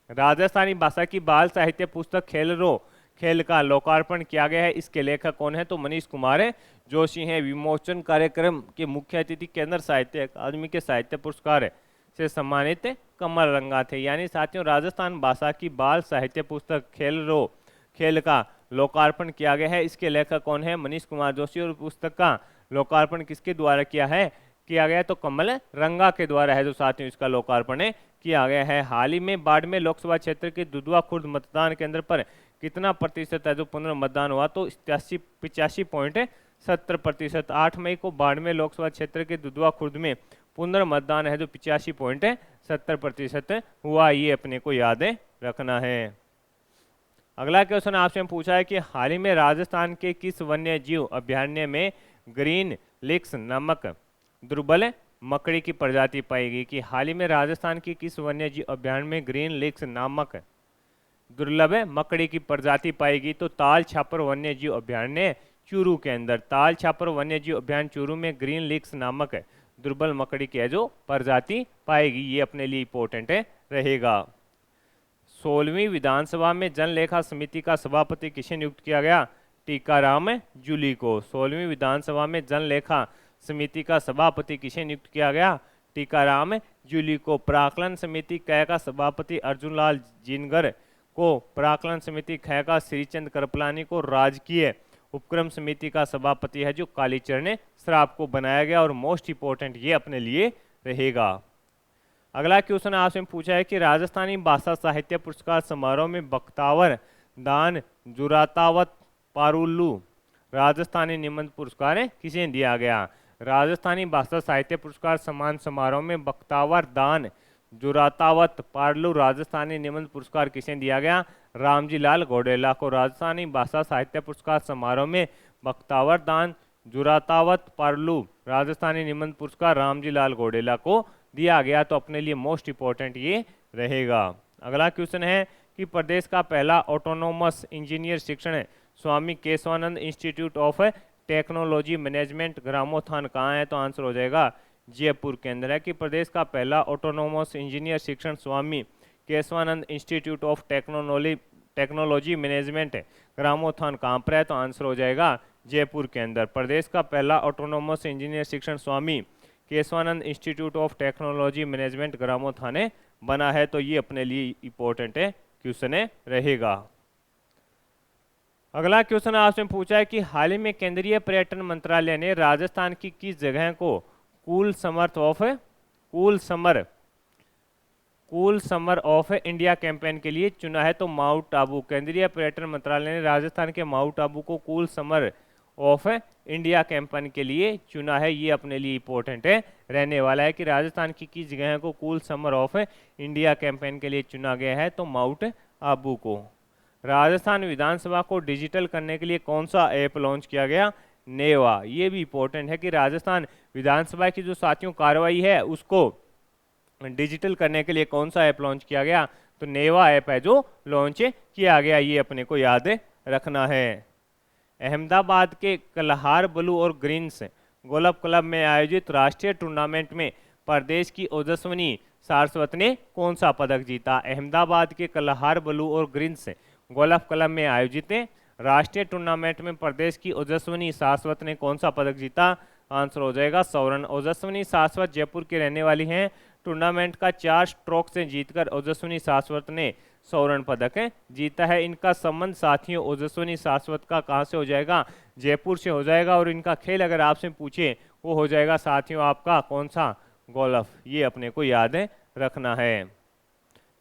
Speaker 1: राजस्थानी भाषा की बाल साहित्य पुस्तक खेल रो खेल का लोकार्पण किया गया है। इसके लेखक कौन है? तो मनीष कुमार जोशी हैं। विमोचन कार्यक्रम के मुख्य अतिथि केंद्र साहित्य अकादमी के साहित्य पुरस्कार से सम्मानित कमल रंगा थे। यानी साथियों राजस्थान भाषा की बाल साहित्य पुस्तक खेल रो खेल का लोकार्पण किया गया है। इसके लेखक कौन है? मनीष कुमार जोशी। और पुस्तक का लोकार्पण किसके द्वारा किया है? तो कमल रंगा के द्वारा है जो साथियों इसका लोकार्पण किया गया है। हाल ही में बाड़मेर लोकसभा क्षेत्र के दुधवा खुर्द मतदान केंद्र पर कितना प्रतिशत है जो पुनर्मतदान हुआ? तो 85.70%। 8 मई को बाड़मेर लोकसभा क्षेत्र के दुधवा खुर्द में पुनर्मतदान है जो 85.70% हुआ। ये अपने को याद रखना है। अगला क्वेश्चन आपसे पूछा है कि हाल ही में राजस्थान के किस वन्य जीव अभयारण्य में ग्रीन लिक्स नामक दुर्बल मकड़ी की प्रजाति पाएगी? कि हाल ही में राजस्थान की किस वन्य जीव अभयारण्य में ग्रीन लिक्स नामक दुर्लभ मकड़ी की प्रजाति पाएगी? तो ताल छापर वन्य जीव अभयारण्य चूरू के अंदर, ताल छापर वन्य जीव अभयारण्य चूरू में ग्रीन लिक्स नामक दुर्बल मकड़ी की है जो प्रजाति पाएगी। ये अपने लिए इंपॉर्टेंट रहेगा। 16वीं विधानसभा में जनलेखा समिति का सभापति किसे नियुक्त किया गया? टीकाराम जूली को। 16वीं विधानसभा में जनलेखा समिति का सभापति किसे नियुक्त किया गया? टीकाराम जूली को। प्राकलन समिति कै का सभापति अर्जुन लाल जिनगर को, प्राकलन समिति कै का श्रीचंद करपलानी को, राजकीय उपक्रम समिति का सभापति है जो कालीचरण श्राप को बनाया गया। और मोस्ट इंपोर्टेंट ये अपने लिए रहेगा। अगला क्वेश्चन आपसे पूछा है कि राजस्थानी भाषा साहित्य पुरस्कार समारोह में बख्तावर दान जुरातावत पारुल्लू राजस्थानी निबंध पुरस्कार किसे दिया गया? राजस्थानी भाषा साहित्य पुरस्कार सम्मान समारोह में बख्तावर दान जुरातावत पारुल्लू राजस्थानी निबंध पुरस्कार किसे दिया गया? रामजी लाल घोडेला को। राजस्थानी भाषा साहित्य पुरस्कार समारोह में बख्तावर दान जुरातावत पारुल्लू राजस्थानी निबंध पुरस्कार रामजी लाल घोडेला को दिया गया। तो अपने लिए मोस्ट इंपोर्टेंट ये रहेगा। अगला क्वेश्चन है कि प्रदेश का पहला ऑटोनोमस इंजीनियर शिक्षण Swami Keshvanand institute of technology management Gramothan कहाँ है? तो आंसर हो जाएगा जयपुर के अंदर है। कि प्रदेश का पहला ऑटोनोमस इंजीनियर शिक्षण Swami Keshvanand institute of technology management Gramothan कहाँ पर है, तो आंसर हो जाएगा जयपुर के अंदर। प्रदेश का पहला ऑटोनोमस इंजीनियर शिक्षण Swami Keshvanand institute of technology management Gramothan बना है, तो ये अपने लिए इंपॉर्टेंट है क्वेश्चन रहेगा। अगला क्वेश्चन आपसे पूछा है कि हाल ही में केंद्रीय पर्यटन मंत्रालय ने राजस्थान की किस जगह को cool summer of India campaign के लिए चुना है, तो माउंट आबू। केंद्रीय पर्यटन मंत्रालय ने राजस्थान के माउंट आबू को cool summer of India campaign के लिए चुना है, ये अपने लिए इंपॉर्टेंट है रहने वाला है कि राजस्थान की किस जगह को cool summer of India campaign के लिए चुना गया है, तो माउंट आबू को। राजस्थान विधानसभा को डिजिटल करने के लिए कौन सा ऐप लॉन्च किया गया, नेवा। ये भी इंपॉर्टेंट है कि राजस्थान विधानसभा की जो साथियों कार्रवाई है उसको डिजिटल करने के लिए कौन सा ऐप लॉन्च किया गया, तो नेवा ऐप है जो लॉन्च किया गया, ये अपने को याद रखना है। अहमदाबाद के कलहार ब्लू और ग्रीन्स गोल्फ क्लब में आयोजित राष्ट्रीय टूर्नामेंट में प्रदेश की ओजस्विनी सारस्वत ने कौन सा पदक जीता। अहमदाबाद के कलहार ब्लू और ग्रीन्स गोल्फ क्लब में आयोजित राष्ट्रीय टूर्नामेंट में प्रदेश की ओजस्विनी सारस्वत ने कौन सा पदक जीता, आंसर हो जाएगा स्वर्ण। ओजस्विनी सारस्वत जयपुर की रहने वाली हैं। टूर्नामेंट का 4 स्ट्रोक से जीतकर ओजस्विनी सारस्वत ने स्वर्ण पदक जीता है। इनका संबंध साथियों ओजस्विनी सारस्वत का कहाँ से हो जाएगा, जयपुर से हो जाएगा। और इनका खेल अगर आपसे पूछे वो हो जाएगा साथियों आपका कौन सा, गोल्फ, ये अपने को याद रखना है।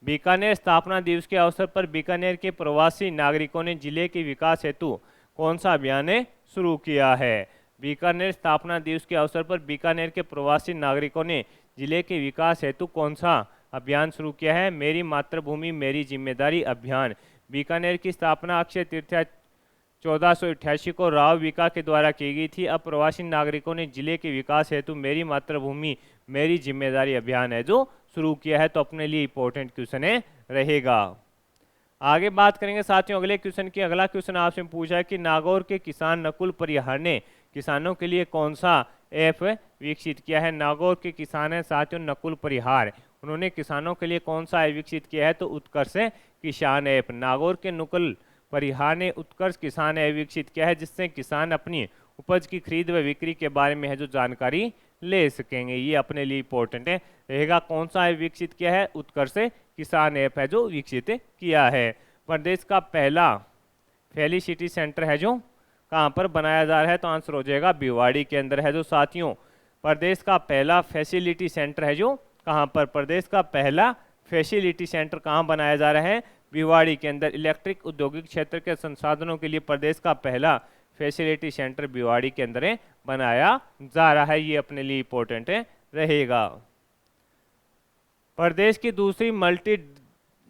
Speaker 1: बीकानेर स्थापना दिवस के अवसर पर बीकानेर के प्रवासी नागरिकों ने जिले के विकास हेतु कौन सा अभियान शुरू किया है। बीकानेर स्थापना दिवस के अवसर पर बीकानेर के प्रवासी नागरिकों ने जिले के विकास हेतु कौन सा अभियान शुरू किया है, मेरी मातृभूमि मेरी जिम्मेदारी अभियान। बीकानेर की स्थापना अक्षय तृतीया 1488 को राव बीका के द्वारा की गई थी। अब प्रवासी नागरिकों ने जिले के विकास हेतु मेरी मातृभूमि मेरी जिम्मेदारी अभियान है जो शुरू किया है, तो अपने लिए इंपॉर्टेंट क्वेश्चन रहेगा। आगे बात करेंगे साथियों अगले क्वेश्चन की। अगला क्वेश्चन आपसे पूछा है कि नागौर के किसान नकुल परिहार ने किसानों के लिए कौन सा ऐप विकसित किया है। नागौर के किसान हैं साथियों नकुल परिहार, उन्होंने किसानों के लिए कौन सा ऐप विकसित किया है, तो उत्कर्ष किसान ऐप। नागौर के नकुल परिहार ने उत्कर्ष किसान ऐप विकसित किया है, जिससे किसान अपनी उपज की खरीद व बिक्री के बारे में है जो जानकारी ले सकेंगे, ये अपने लिए इंपॉर्टेंट रहेगा। कौन सा ऐप विकसित किया है, उत्कर्ष किसान ऐप है जो विकसित किया है। प्रदेश का पहला फेलिसिटी सेंटर है जो कहाँ पर बनाया जा रहा है, तो आंसर हो जाएगा भिवाड़ी के अंदर है जो साथियों। प्रदेश का पहला फैसिलिटी सेंटर है जो कहाँ पर, प्रदेश का पहला फैसिलिटी सेंटर कहाँ बनाया जा रहा है, भिवाड़ी के अंदर। इलेक्ट्रिक औद्योगिक क्षेत्र के संसाधनों के लिए प्रदेश का पहला फैसिलिटी सेंटर भिवाड़ी के अंदर बनाया जा रहा है, ये अपने लिए इंपॉर्टेंट रहेगा। प्रदेश की दूसरी मल्टी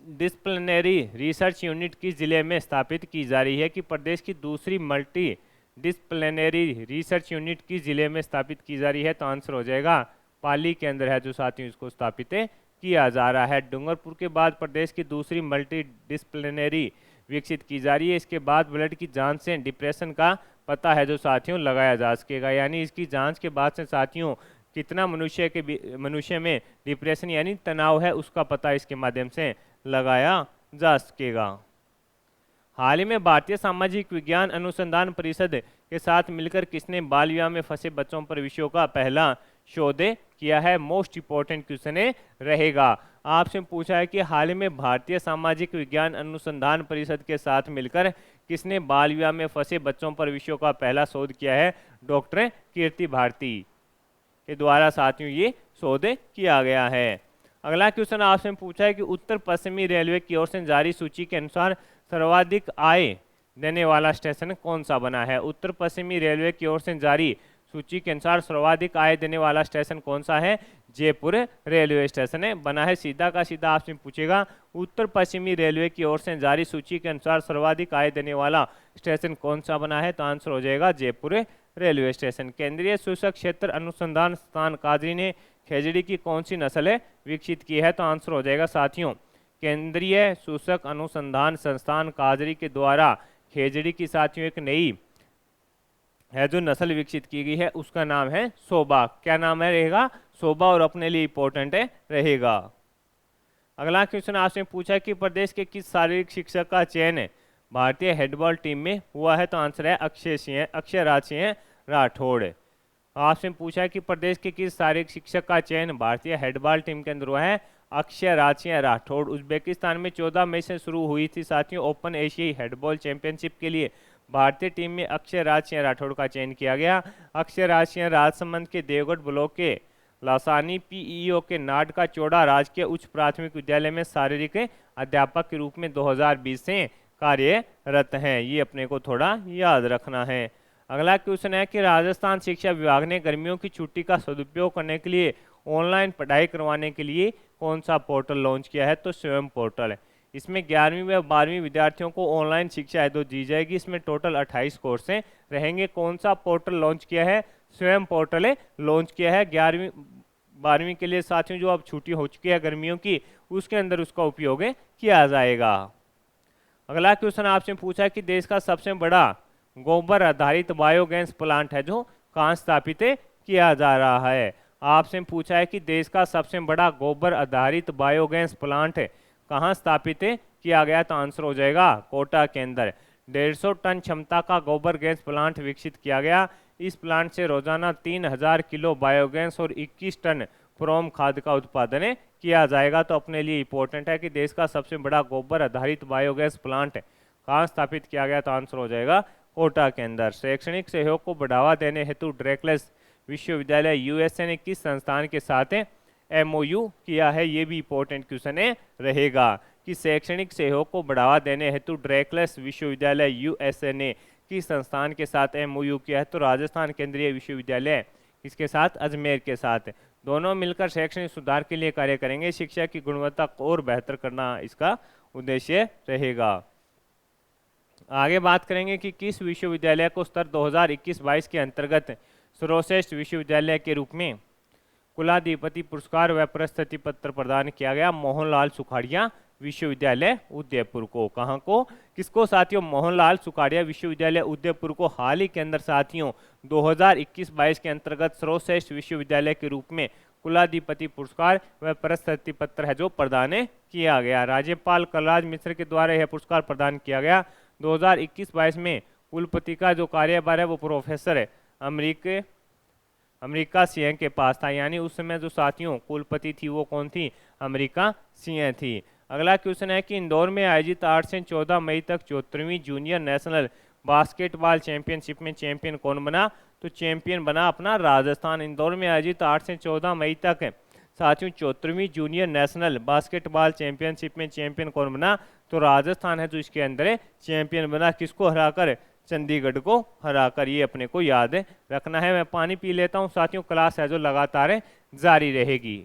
Speaker 1: डिसिप्लिनरी रिसर्च यूनिट किस जिले में स्थापित की जा रही है, कि प्रदेश की दूसरी मल्टी डिसिप्लिनरी रिसर्च यूनिट किस जिले में स्थापित की जा रही है, तो आंसर हो जाएगा पाली के अंदर है जो साथियों इसको स्थापित किया जा रहा है। डूंगरपुर के बाद प्रदेश की दूसरी मल्टी डिसिप्लिनरी विकसित की जा रही है। इसके बाद ब्लड की जांच से डिप्रेशन का पता है जो साथियों लगाया जा सकेगा, यानी इसकी जांच के बाद से साथियों कितना मनुष्य में डिप्रेशन यानी तनाव है उसका पता इसके माध्यम से लगाया जा सकेगा। हाल ही में भारतीय सामाजिक विज्ञान अनुसंधान परिषद के साथ मिलकर किसने बाल विवाह में फंसे बच्चों पर विषयों का पहला शोध किया है, मोस्ट इंपॉर्टेंट क्वेश्चन रहेगा। आपसे पूछा है कि हाल ही में भारतीय सामाजिक विज्ञान अनुसंधान परिषद के साथ मिलकर किसने बाल विवाह में फंसे बच्चों पर विषयों का पहला शोध किया है, डॉक्टर कीर्ति भारती के द्वारा साथियों ये शोध किया गया है। अगला क्वेश्चन आपसे पूछा है कि उत्तर पश्चिमी रेलवे की ओर से जारी सूची के अनुसार सर्वाधिक आय देने वाला स्टेशन कौन सा बना है। उत्तर पश्चिमी रेलवे की ओर से जारी सूची के अनुसार सर्वाधिक आय देने वाला स्टेशन कौन सा है, जयपुर रेलवे स्टेशन बना है। सीधा का सीधा आपसे पूछेगा उत्तर पश्चिमी रेलवे की ओर से जारी सूची के अनुसार सर्वाधिक आय देने वाला स्टेशन कौन सा बना है, तो आंसर हो जाएगा जयपुर रेलवे स्टेशन। केंद्रीय सूचक क्षेत्र अनुसंधान संस्थान काजरी ने खेजड़ी की कौन सी नस्ल विकसित की है, तो आंसर हो जाएगा साथियों केंद्रीय सूचक अनुसंधान संस्थान काजरी के द्वारा खेजड़ी की साथियों एक नई है जो नस्ल विकसित की गई है उसका नाम है सोबा। क्या नाम है रहेगा, सोबा, और अपने लिए इंपॉर्टेंट रहेगा। अगला क्वेश्चन आपसे पूछा है कि प्रदेश के किस शारीरिक शिक्षक का चयन भारतीय हैंडबॉल टीम में हुआ है? तो आंसर है अक्षय राज सिंह राठौड़। आपसे पूछा है कि प्रदेश के किस शारीरिक शिक्षक का चयन भारतीय हैंडबॉल टीम के अंदर हुआ है? अक्षय राज सिंह राठौड़। उज्बेकिस्तान में 14 मई से शुरू हुई थी साथियों ओपन एशियाई हैंडबॉल चैंपियनशिप के लिए भारतीय टीम में अक्षय राज सिंह राठौड़ का चयन किया गया। अक्षय राज सिंह राजसमंद के देवगढ़ ब्लॉक के लासानी पीईओ के नाड का चौड़ा राजकीय उच्च प्राथमिक विद्यालय में शारीरिक अध्यापक के रूप में 2020 से कार्यरत हैं। ये अपने को थोड़ा याद रखना है। अगला क्वेश्चन है कि राजस्थान शिक्षा विभाग ने गर्मियों की छुट्टी का सदुपयोग करने के लिए ऑनलाइन पढ़ाई करवाने के लिए कौन सा पोर्टल लॉन्च किया है? तो स्वयं पोर्टल है। इसमें 11वीं व 12वीं विद्यार्थियों को ऑनलाइन शिक्षा हेतु दी जाएगी। इसमें टोटल 28 कोर्स रहेंगे। कौन सा पोर्टल लॉन्च किया है? स्वयं पोर्टल लॉन्च किया है। 11वीं 12वीं के लिए साथियों जो अब छुट्टी हो चुकी है गर्मियों की, उसके अंदर उसका उपयोग किया जाएगा। अगला क्वेश्चन आपसे पूछा है कि देश का सबसे बड़ा गोबर आधारित बायोगैस प्लांट है जो कहाँ स्थापित किया जा रहा है? आपसे पूछा है कि देश का सबसे बड़ा गोबर आधारित बायोगैस प्लांट कहाँ स्थापित किया गया? तो आंसर हो जाएगा कोटा के अंदर। 150 टन क्षमता का गोबर गैस प्लांट विकसित किया गया। इस प्लांट से रोजाना 3000 किलो बायोगैस और 21 टन प्रोम खाद का उत्पादन किया जाएगा। तो अपने लिए इंपॉर्टेंट है कि देश का सबसे बड़ा गोबर आधारित बायोगैस प्लांट कहाँ स्थापित किया गया? तो आंसर हो जाएगा कोटा के अंदर। शैक्षणिक सहयोग को बढ़ावा देने हेतु ड्रेकलेस विश्वविद्यालय यूएसए ने किस संस्थान के साथ एमओयू किया है? ये भी इंपॉर्टेंट क्वेश्चन रहेगा कि शैक्षणिक सहयोग को बढ़ावा देने हेतु ड्रेकलेस विश्वविद्यालय यूएसए ने किस संस्थान के साथ एमओयू किया है? तो राजस्थान केंद्रीय विश्वविद्यालय किसके साथ? अजमेर के साथ। दोनों मिलकर शैक्षणिक सुधार के लिए कार्य करेंगे। शिक्षा की गुणवत्ता को और बेहतर करना इसका उद्देश्य रहेगा। आगे बात करेंगे कि किस विश्वविद्यालय को स्तर 2021-22 के अंतर्गत सर्वश्रेष्ठ विश्वविद्यालय के रूप में कुलाधिपति पुरस्कार व प्रशस्ति पत्र प्रदान किया गया? मोहनलाल सुखाड़िया विश्वविद्यालय उदयपुर को। कहाँ को? किसको साथियों? मोहनलाल सुखाड़िया विश्वविद्यालय उदयपुर को हाल ही के अंदर साथियों 2021-22 के अंतर्गत सर्वश्रेष्ठ विश्वविद्यालय के रूप में कुलाधिपति पुरस्कार व प्रशस्ति पत्र है जो प्रदान किया गया। राज्यपाल कलराज मिश्र के द्वारा यह पुरस्कार प्रदान किया गया। 2021-22 में कुलपति का जो कार्यभार है वो प्रोफेसर अमेरिका सिंह के पास था। यानी उस समय जो साथियों कुलपति थी वो कौन थी? अमेरिका सिंह थी। अगला क्वेश्चन है कि इंदौर में आयोजित 8 से 14 मई तक 74वीं जूनियर नेशनल बास्केटबॉल चैंपियनशिप में चैंपियन कौन बना? तो चैंपियन बना अपना राजस्थान। इंदौर में आयोजित 8 से 14 मई तक साथियों 74वीं जूनियर नेशनल बास्केटबॉल चैंपियनशिप में चैंपियन कौन बना? तो राजस्थान है जो इसके अंदर चैंपियन बना। किसको हराकर? चंडीगढ़ को हराकर। ये अपने को याद रखना है। मैं पानी पी लेता हूँ साथियों, क्लास है जो लगातार जारी रहेगी।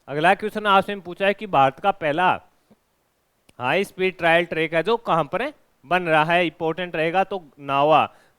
Speaker 1: अगला क्वेश्चन आपसे पूछा है कि भारत का पहला हाई स्पीड ट्रायल ट्रैक है जो कहां पर बन रहा है? इंपॉर्टेंट रहेगा। तो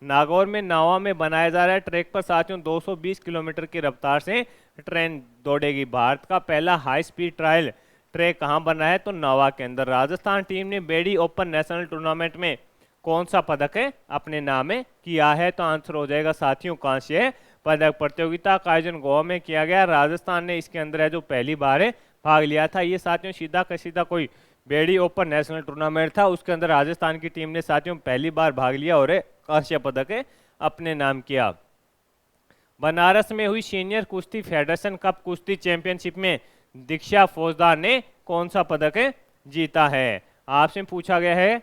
Speaker 1: नागौर में नावा में बनाया जा रहा है। ट्रैक पर साथियों 220 किलोमीटर की रफ्तार से ट्रेन दौड़ेगी। भारत का पहला हाई स्पीड ट्रायल ट्रैक कहां बन रहा है? तो नावा के अंदर। राजस्थान टीम ने बेडी ओपन नेशनल टूर्नामेंट में कौन सा पदक अपने नाम किया है? तो आंसर हो जाएगा साथियों कांस्य पदक। प्रतियोगिता का आयोजन गोवा में किया गया। राजस्थान ने इसके अंदर है जो पहली बार भाग लिया था। ये साथियों सीधा का सीधा कोई बेडी ओपन नेशनल टूर्नामेंट था, उसके अंदर राजस्थान की टीम ने साथियों पहली बार भाग लिया और कांस्य पदक अपने नाम किया। बनारस में हुई सीनियर कुश्ती फेडरेशन कप कुश्ती चैंपियनशिप में दीक्षा फौजदार ने कौन सा पदक जीता है? आपसे पूछा गया है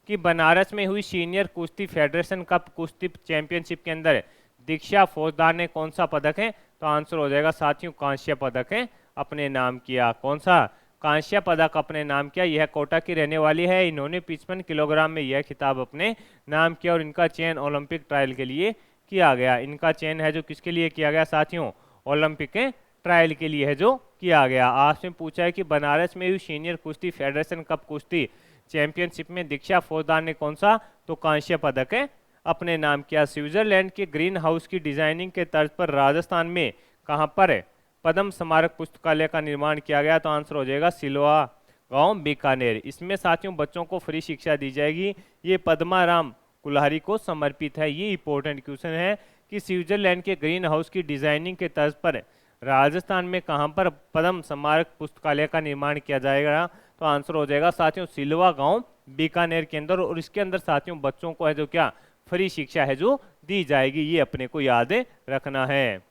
Speaker 1: कि बनारस में हुई सीनियर कुश्ती फेडरेशन कप कुश्ती चैंपियनशिप के अंदर दीक्षा फौजदार ने कौन सा पदक तो आंसर हो जाएगा साथियों कांस्य पदक अपने नाम किया। कौन सा? कांस्य पदक अपने नाम किया। यह कोटा की रहने वाली है। इन्होंने 55 किलोग्राम में यह खिताब अपने नाम किया और इनका चयन ओलंपिक ट्रायल के लिए किया गया। इनका चयन है जो किसके लिए किया गया साथियों? ओलंपिक ट्रायल के लिए है जो किया गया। आपसे पूछा है कि बनारस में हुई सीनियर कुश्ती फेडरेशन कप कुश्ती चैंपियनशिप में दीक्षा फौजदार ने कौन सा? तो कांस्य पदक अपने नाम किया। स्विट्जरलैंड के ग्रीन हाउस की डिजाइनिंग के तर्ज पर राजस्थान में कहां पर पद्म स्मारक पुस्तकालय का निर्माण किया गया? तो आंसर हो जाएगा सिल्वा गांव बीकानेर। इसमें साथियों बच्चों को फ्री शिक्षा दी जाएगी। ये पद्माराम कुल्हारी को समर्पित है। ये इंपॉर्टेंट क्वेश्चन है कि स्विट्जरलैंड के ग्रीन हाउस की डिजाइनिंग के तर्ज पर राजस्थान में कहां पर पद्म स्मारक पुस्तकालय का निर्माण किया जाएगा? तो आंसर हो जाएगा साथियों सिलवा गांव बीकानेर के अंदर। और इसके अंदर साथियों बच्चों को है जो क्या फ्री शिक्षा है जो दी जाएगी, ये अपने को याद रखना है।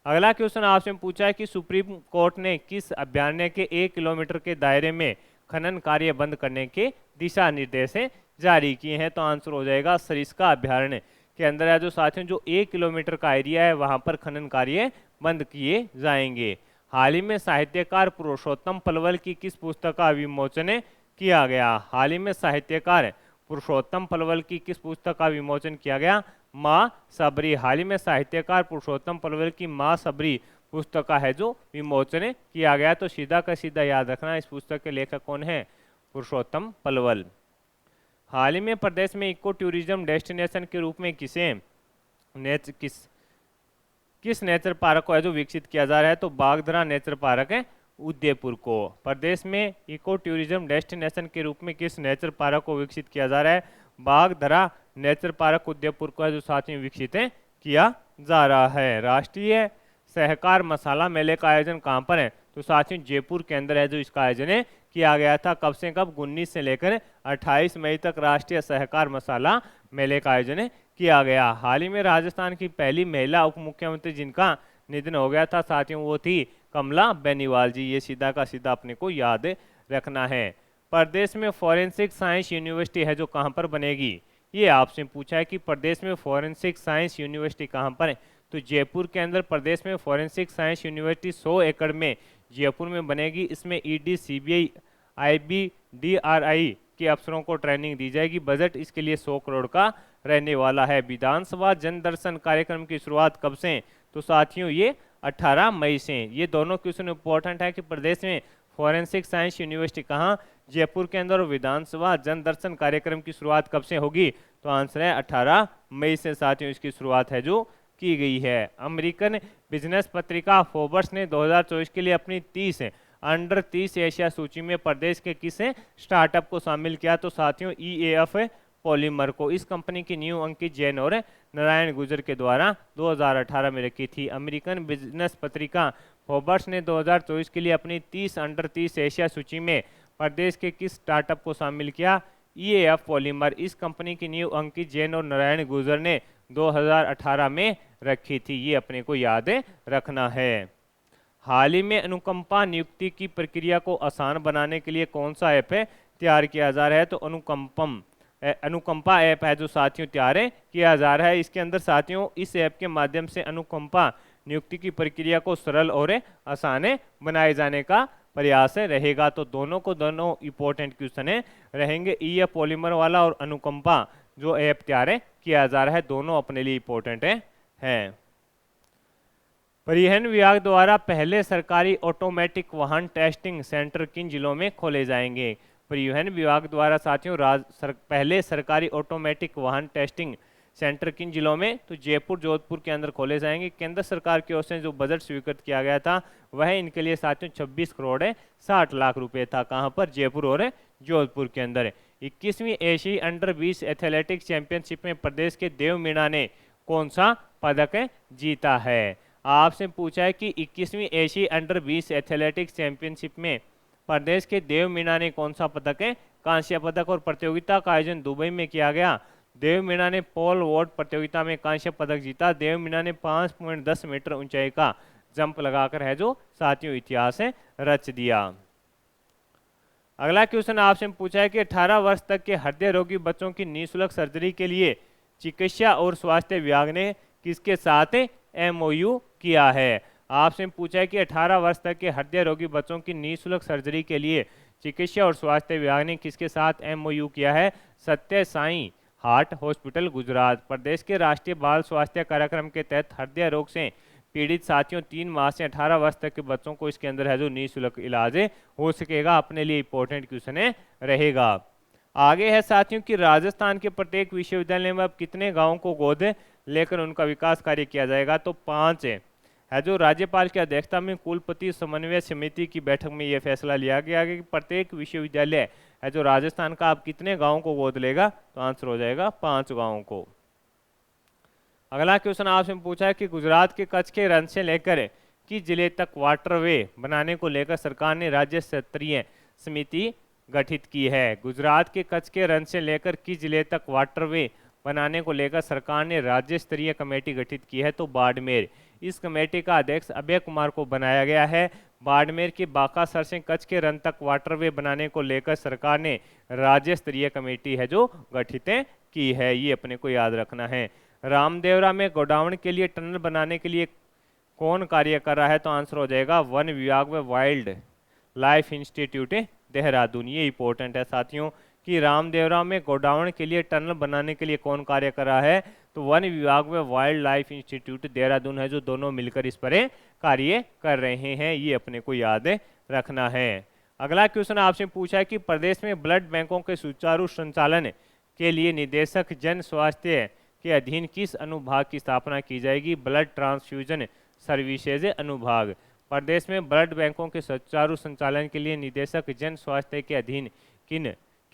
Speaker 1: अगला क्वेश्चन आपसे पूछा है कि सुप्रीम कोर्ट ने किस अभयारण्य के 1 किलोमीटर के दायरे में खनन कार्य बंद करने के दिशा निर्देश जारी किए हैं? तो आंसर हो जाएगा सरिस्का अभयारण्य के अंदर है जो साथियों जो 1 किलोमीटर का एरिया है वहां पर खनन कार्य बंद किए जाएंगे। हाल ही में साहित्यकार पुरुषोत्तम पलवल की किस पुस्तक का विमोचन किया गया? हाल ही में साहित्यकार पुरुषोत्तम पलवल की किस पुस्तक का विमोचन किया गया? माँ सबरी। हाल ही में साहित्यकार पुरुषोत्तम पलवल की माँ सबरी पुस्तक का है जो विमोचन किया गया। तो सीधा का सीधा याद रखना, इस पुस्तक के लेखक कौन है? पुरुषोत्तम पलवल। हाल ही में प्रदेश में इको टूरिज्म डेस्टिनेशन के रूप में किस नेचर पार्क को है जो विकसित किया जा रहा है? तो बागधरा नेचर पार्क है उदयपुर को। प्रदेश में इको टूरिज्म डेस्टिनेशन के रूप में किस नेचर पार्क को विकसित किया जा रहा है? बागधरा नेचर पार्क उदयपुर को है जो साथ में विकसित किया जा रहा है। राष्ट्रीय सहकार मसाला मेले का आयोजन कहाँ पर है? तो साथियों जयपुर के अंदर है जो इसका आयोजन किया गया था। कब से कब? 19 से लेकर 28 मई तक राष्ट्रीय सहकार मसाला मेले का आयोजन किया गया। हाल ही में राजस्थान की पहली महिला उप मुख्यमंत्री जिनका निधन हो गया था साथियों वो थी कमला बेनीवाल जी। ये सीधा का सीधा अपने को याद रखना है। प्रदेश में फॉरेंसिक साइंस यूनिवर्सिटी है जो कहाँ पर बनेगी? ये आपसे पूछा है कि प्रदेश में फॉरेंसिक साइंस यूनिवर्सिटी कहाँ पर है? तो जयपुर के अंदर प्रदेश में फॉरेंसिक साइंस यूनिवर्सिटी 100 एकड़ में जयपुर में बनेगी। इसमें ईडी, सीबीआई, आईबी, डीआरआई के अफसरों को ट्रेनिंग दी जाएगी। बजट इसके लिए 100 करोड़ का रहने वाला है। विधानसभा जन दर्शन कार्यक्रम की शुरुआत कब से? तो साथियों ये 18 मई से। ये दोनों क्वेश्चन इंपॉर्टेंट है कि प्रदेश में फॉरेंसिक साइंस यूनिवर्सिटी कहाँ? जयपुर के अंदर। विधानसभा जन दर्शन कार्यक्रम की शुरुआत कब से होगी? तो आंसर है 18 मई से साथियों इसकी शुरुआत है जो की गई है। अमेरिकन बिजनेस पत्रिका फोर्ब्स ने 2024 के लिए अपनी 30 अंडर 30 एशिया सूची में प्रदेश के किस स्टार्टअप को शामिल किया? तो साथियों ईएएफ पॉलीमर को। इस कंपनी की न्यू अंकित जैन और नारायण गुजर के द्वारा 2018 में रखी थी। अमेरिकन बिजनेस पत्रिका फोर्ब्स ने 2024 के लिए अपनी 30 अंडर 30 एशिया सूची में प्रदेश के किस स्टार्टअप को शामिल किया? EAF polymer. इस कंपनी की न्यू अंकित जैन और नारायण गुजर ने 2018 में रखी थी। ये अपने को याद रखना है। हाल ही में अनुकंपा नियुक्ति की प्रक्रिया को आसान बनाने के लिए कौन सा ऐप तैयार किया जा रहा है? तो अनुकंपा ऐप है जो साथियों तैयार किया जा रहा है। इसके अंदर साथियों इस ऐप के माध्यम से अनुकंपा नियुक्ति की प्रक्रिया को सरल और आसान बनाए जाने का प्रयास रहेगा। तो दोनों इंपॉर्टेंट क्वेश्चन रहेंगे। ईएएफ पॉलीमर वाला और अनुकंपा जो ऐप तैयार किया जा रहा है दोनों अपने लिए इंपॉर्टेंट हैं। परिवहन विभाग द्वारा पहले सरकारी ऑटोमेटिक वाहन टेस्टिंग सेंटर किन जिलों में खोले जाएंगे? परिवहन विभाग द्वारा साथियों पहले सरकारी ऑटोमेटिक वाहन टेस्टिंग सेंटर किन जिलों में? तो जयपुर, जोधपुर के अंदर खोले जाएंगे। केंद्र सरकार की ओर से जो बजट स्वीकृत किया गया था वह इनके लिए साथियों 26 करोड़ 60 लाख रुपए था। कहां पर? जयपुर और जोधपुर के अंदर। 21वीं एशियाई अंडर 20 एथलेटिक्स चैंपियनशिप में प्रदेश के देव मीणा ने कौन सा पदक जीता है? आपसे पूछा है कि 21वीं एशियाई अंडर 20 एथलेटिक्स चैंपियनशिप में प्रदेश के देव मीणा ने कौन सा पदक कांस्य पदक। और प्रतियोगिता का आयोजन दुबई में किया गया। देव मीणा ने पोल वॉल्ट प्रतियोगिता में कांस्य पदक जीता। देव मीणा ने 5.10 मीटर ऊंचाई का जंप लगाकर है जो साथियों इतिहास रच दिया। अगला क्वेश्चन आपसे पूछा है कि 18 वर्ष तक के हृदय रोगी बच्चों की निःशुल्क सर्जरी के लिए चिकित्सा और स्वास्थ्य विभाग ने किसके साथ एमओयू किया है? आपसे पूछा है कि 18 वर्ष तक के हृदय रोगी बच्चों की निःशुल्क सर्जरी के लिए चिकित्सा और स्वास्थ्य विभाग ने किसके साथ एमओयू किया है? सत्य साई हार्ट हॉस्पिटल गुजरात। प्रदेश के राष्ट्रीय बाल स्वास्थ्य कार्यक्रम के तहत हृदय रोग से पीड़ित साथियों 3 माह से 18 वर्ष तक के बच्चों को इसके अंदर है जो निःशुल्क इलाज हो सकेगा। अपने लिए इंपॉर्टेंट क्वेश्चन रहेगा। आगे है साथियों कि राजस्थान के प्रत्येक विश्वविद्यालय में अब कितने गाँवों को गोद लेकर उनका विकास कार्य किया जाएगा? तो 5 है जो राज्यपाल की अध्यक्षता में कुलपति समन्वय समिति की बैठक में यह फैसला लिया गया कि प्रत्येक विश्वविद्यालय है जो राजस्थान का अब कितने गांवों को गोद लेगा, तो आंसर हो जाएगा 5 गांवों को। अगला क्वेश्चन आपसे पूछा है कि गुजरात के कच्छ के रण से लेकर किस जिले तक वाटरवे बनाने को लेकर सरकार ने राज्य स्तरीय समिति गठित की है। गुजरात के कच्छ के रण से लेकर किस जिले तक वाटरवे बनाने को लेकर सरकार ने राज्य स्तरीय कमेटी गठित की है, तो बाड़मेर। इस कमेटी का अध्यक्ष अभय कुमार को बनाया गया है। बाड़मेर के बाकासर से कच्छ के रण तक वाटरवे बनाने को लेकर सरकार ने राज्य स्तरीय कमेटी है जो गठित की है, ये अपने को याद रखना है। रामदेवरा में गोडाउन के लिए टनल बनाने के लिए कौन कार्य कर रहा है, तो आंसर हो जाएगा वन विभाग व वाइल्ड लाइफ इंस्टीट्यूट देहरादून। ये इंपॉर्टेंट है साथियों कि रामदेवरा में गोडाउन के लिए टनल बनाने के लिए कौन कार्य कर रहा है, तो वन विभाग व वाइल्ड लाइफ इंस्टीट्यूट देहरादून है जो दोनों मिलकर इस पर कार्य कर रहे हैं, ये अपने को याद रखना है। अगला क्वेश्चन आपसे पूछा है कि प्रदेश में ब्लड बैंकों के सुचारू संचालन के लिए निदेशक जन स्वास्थ्य के अधीन किस अनुभाग की स्थापना की जाएगी। ब्लड ट्रांसफ्यूजन सर्विसेज अनुभाग। प्रदेश में ब्लड बैंकों के सुचारू संचालन के लिए निदेशक जन स्वास्थ्य के अधीन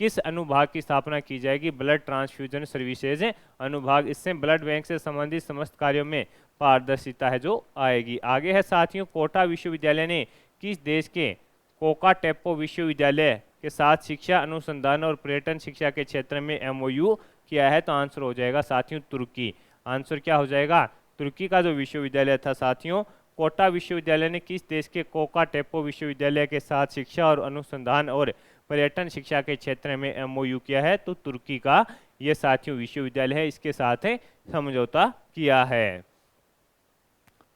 Speaker 1: किस अनुभाग की स्थापना की जाएगी। ब्लड ट्रांसफ्यूजन सर्विसेज अनुभाग। इससे ब्लड बैंक से संबंधित समस्त कार्यों में पारदर्शिता है जो आएगी। आगे है साथियों, कोटा विश्वविद्यालय ने किस देश के कोकाटेप्पो विश्वविद्यालय के साथ शिक्षा अनुसंधान और पर्यटन शिक्षा के क्षेत्र में एमओयू किया है, तो आंसर हो जाएगा साथियों तुर्की। आंसर क्या हो जाएगा, तुर्की का जो विश्वविद्यालय था साथियों, कोटा विश्वविद्यालय ने किस देश के कोकाटेप्पो विश्वविद्यालय के साथ शिक्षा और अनुसंधान और पर्यटन शिक्षा के क्षेत्र में एमओयू किया है, तो तुर्की का ये साथियों विश्वविद्यालय है, इसके साथ समझौता किया है।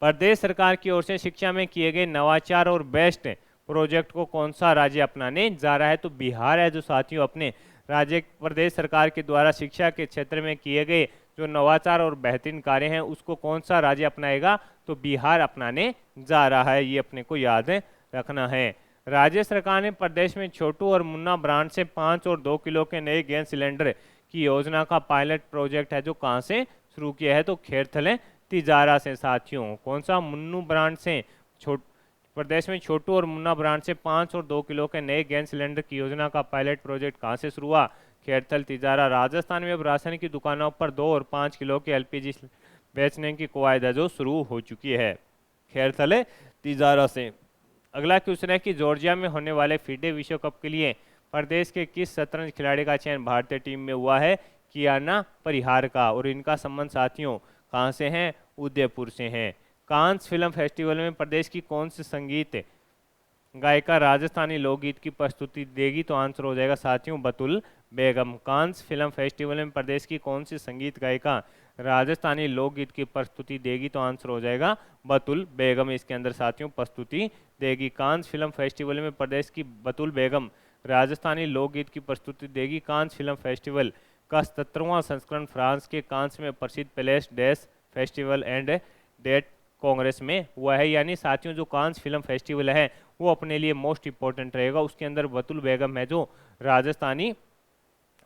Speaker 1: प्रदेश सरकार की ओर से शिक्षा में किए गए नवाचार और बेस्ट प्रोजेक्ट को कौन सा राज्य अपनाने जा रहा है, तो बिहार है जो साथियों अपने राज्य प्रदेश सरकार के द्वारा शिक्षा के क्षेत्र में किए गए जो नवाचार और बेहतरीन कार्य हैं उसको कौन सा राज्य अपनाएगा, तो बिहार अपनाने जा रहा है, ये अपने को याद रखना है। राज्य सरकार ने प्रदेश में छोटू और मुन्ना ब्रांड से 5 और 2 किलो के नए गैस सिलेंडर की योजना का पायलट प्रोजेक्ट है जो कहां से शुरू किया है, तो खेरथल तिजारा से साथियों। कौन सा, मुन्नू ब्रांड से प्रदेश में छोटू और मुन्ना ब्रांड से 5 और 2 किलो के नए गैस सिलेंडर की योजना का पायलट प्रोजेक्ट कहां से शुरू हुआ, खेरथल तिजारा। राजस्थान में अब राशन की दुकानों पर 2 और 5 किलो के एलपीजी बेचने की कवायद है जो शुरू हो चुकी है, खेरथल तिजारा से। अगला क्वेश्चन है कि जॉर्जिया में होने वाले फीडे विश्व कप के लिए प्रदेश के किस शतरंज खिलाड़ी का चयन भारतीय टीम में हुआ है, कियाना परिहार का। और इनका संबंध साथियों कहां से है, उदयपुर से है। कांस फिल्म फेस्टिवल में प्रदेश की कौन सी संगीत गायिका राजस्थानी लोकगीत की प्रस्तुति देगी, तो आंसर हो जाएगा साथियों बतुल बेगम। कांस फिल्म फेस्टिवल में प्रदेश की कौन सी संगीत गायिका राजस्थानी लोकगीत की प्रस्तुति देगी, तो आंसर हो जाएगा बतुल बेगम, इसके अंदर साथियों प्रस्तुति देगी। कांस फिल्म फेस्टिवल में प्रदेश की बतुल बेगम राजस्थानी लोकगीत की प्रस्तुति देगी। कांस फिल्म फेस्टिवल का 17वां संस्करण फ्रांस के कांस में प्रसिद्ध palace des festival and date congress में हुआ है, यानी साथियों जो कांस फिल्म फेस्टिवल है वो अपने लिए मोस्ट इंपॉर्टेंट रहेगा। उसके अंदर बतुल बेगम है जो राजस्थानी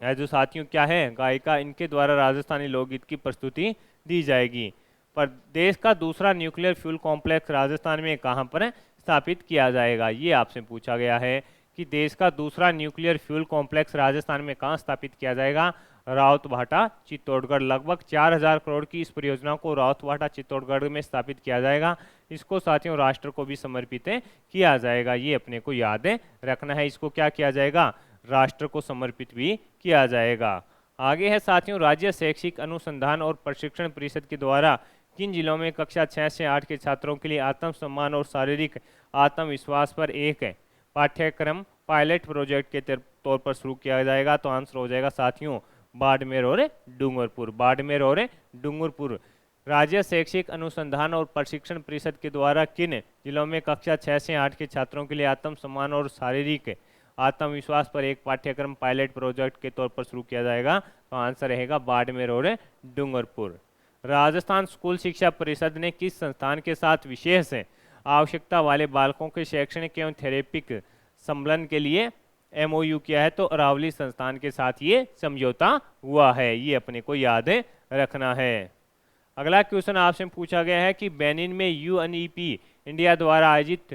Speaker 1: है जो साथियों क्या है गायिका, इनके द्वारा राजस्थानी लोकगीत की प्रस्तुति दी जाएगी। पर देश का दूसरा न्यूक्लियर फ्यूल कॉम्प्लेक्स राजस्थान में कहां पर स्थापित किया जाएगा, ये आपसे पूछा गया है कि देश का दूसरा न्यूक्लियर फ्यूल कॉम्प्लेक्स राजस्थान में कहां स्थापित किया जाएगा, रावतभाटा चित्तौड़गढ़। लगभग 4000 करोड़ की इस परियोजना को रावतभाटा चित्तौड़गढ़ में स्थापित किया जाएगा। इसको साथियों राष्ट्र को भी समर्पित किया जाएगा, ये अपने को याद रखना है। इसको क्या किया जाएगा, राष्ट्र को समर्पित भी किया जाएगा। आगे है साथियों, राज्य शैक्षिक अनुसंधान और प्रशिक्षण परिषद के द्वारा किन जिलों में कक्षा 6 से 8 के छात्रों के लिए आत्मसम्मान और शारीरिक आत्मविश्वास पर एक पाठ्यक्रम पायलट प्रोजेक्ट के तौर पर शुरू किया जाएगा, तो आंसर हो जाएगा साथियों बाड़मेर और डूंगरपुर। बाड़मेर और डूंगरपुर। राज्य शैक्षिक अनुसंधान और प्रशिक्षण परिषद के द्वारा किन जिलों में कक्षा 6 से 8 के छात्रों के लिए आत्मसम्मान और शारीरिक आत्मविश्वास पर एक पाठ्यक्रम पायलट प्रोजेक्ट के तौर पर शुरू किया जाएगा, तो आंसर रहेगा बाड़मेर और डूंगरपुर। राजस्थान स्कूल शिक्षा परिषद ने किस संस्थान के साथ विशेष आवश्यकता वाले बालकों के शैक्षणिक एवं थेरेपिक सम्मेलन के लिए एमओयू किया है, तो अरावली संस्थान के साथ ये समझौता हुआ है, ये अपने को याद रखना है। अगला क्वेश्चन आपसे पूछा गया है कि बेनिन में यूएनईपी इंडिया द्वारा आयोजित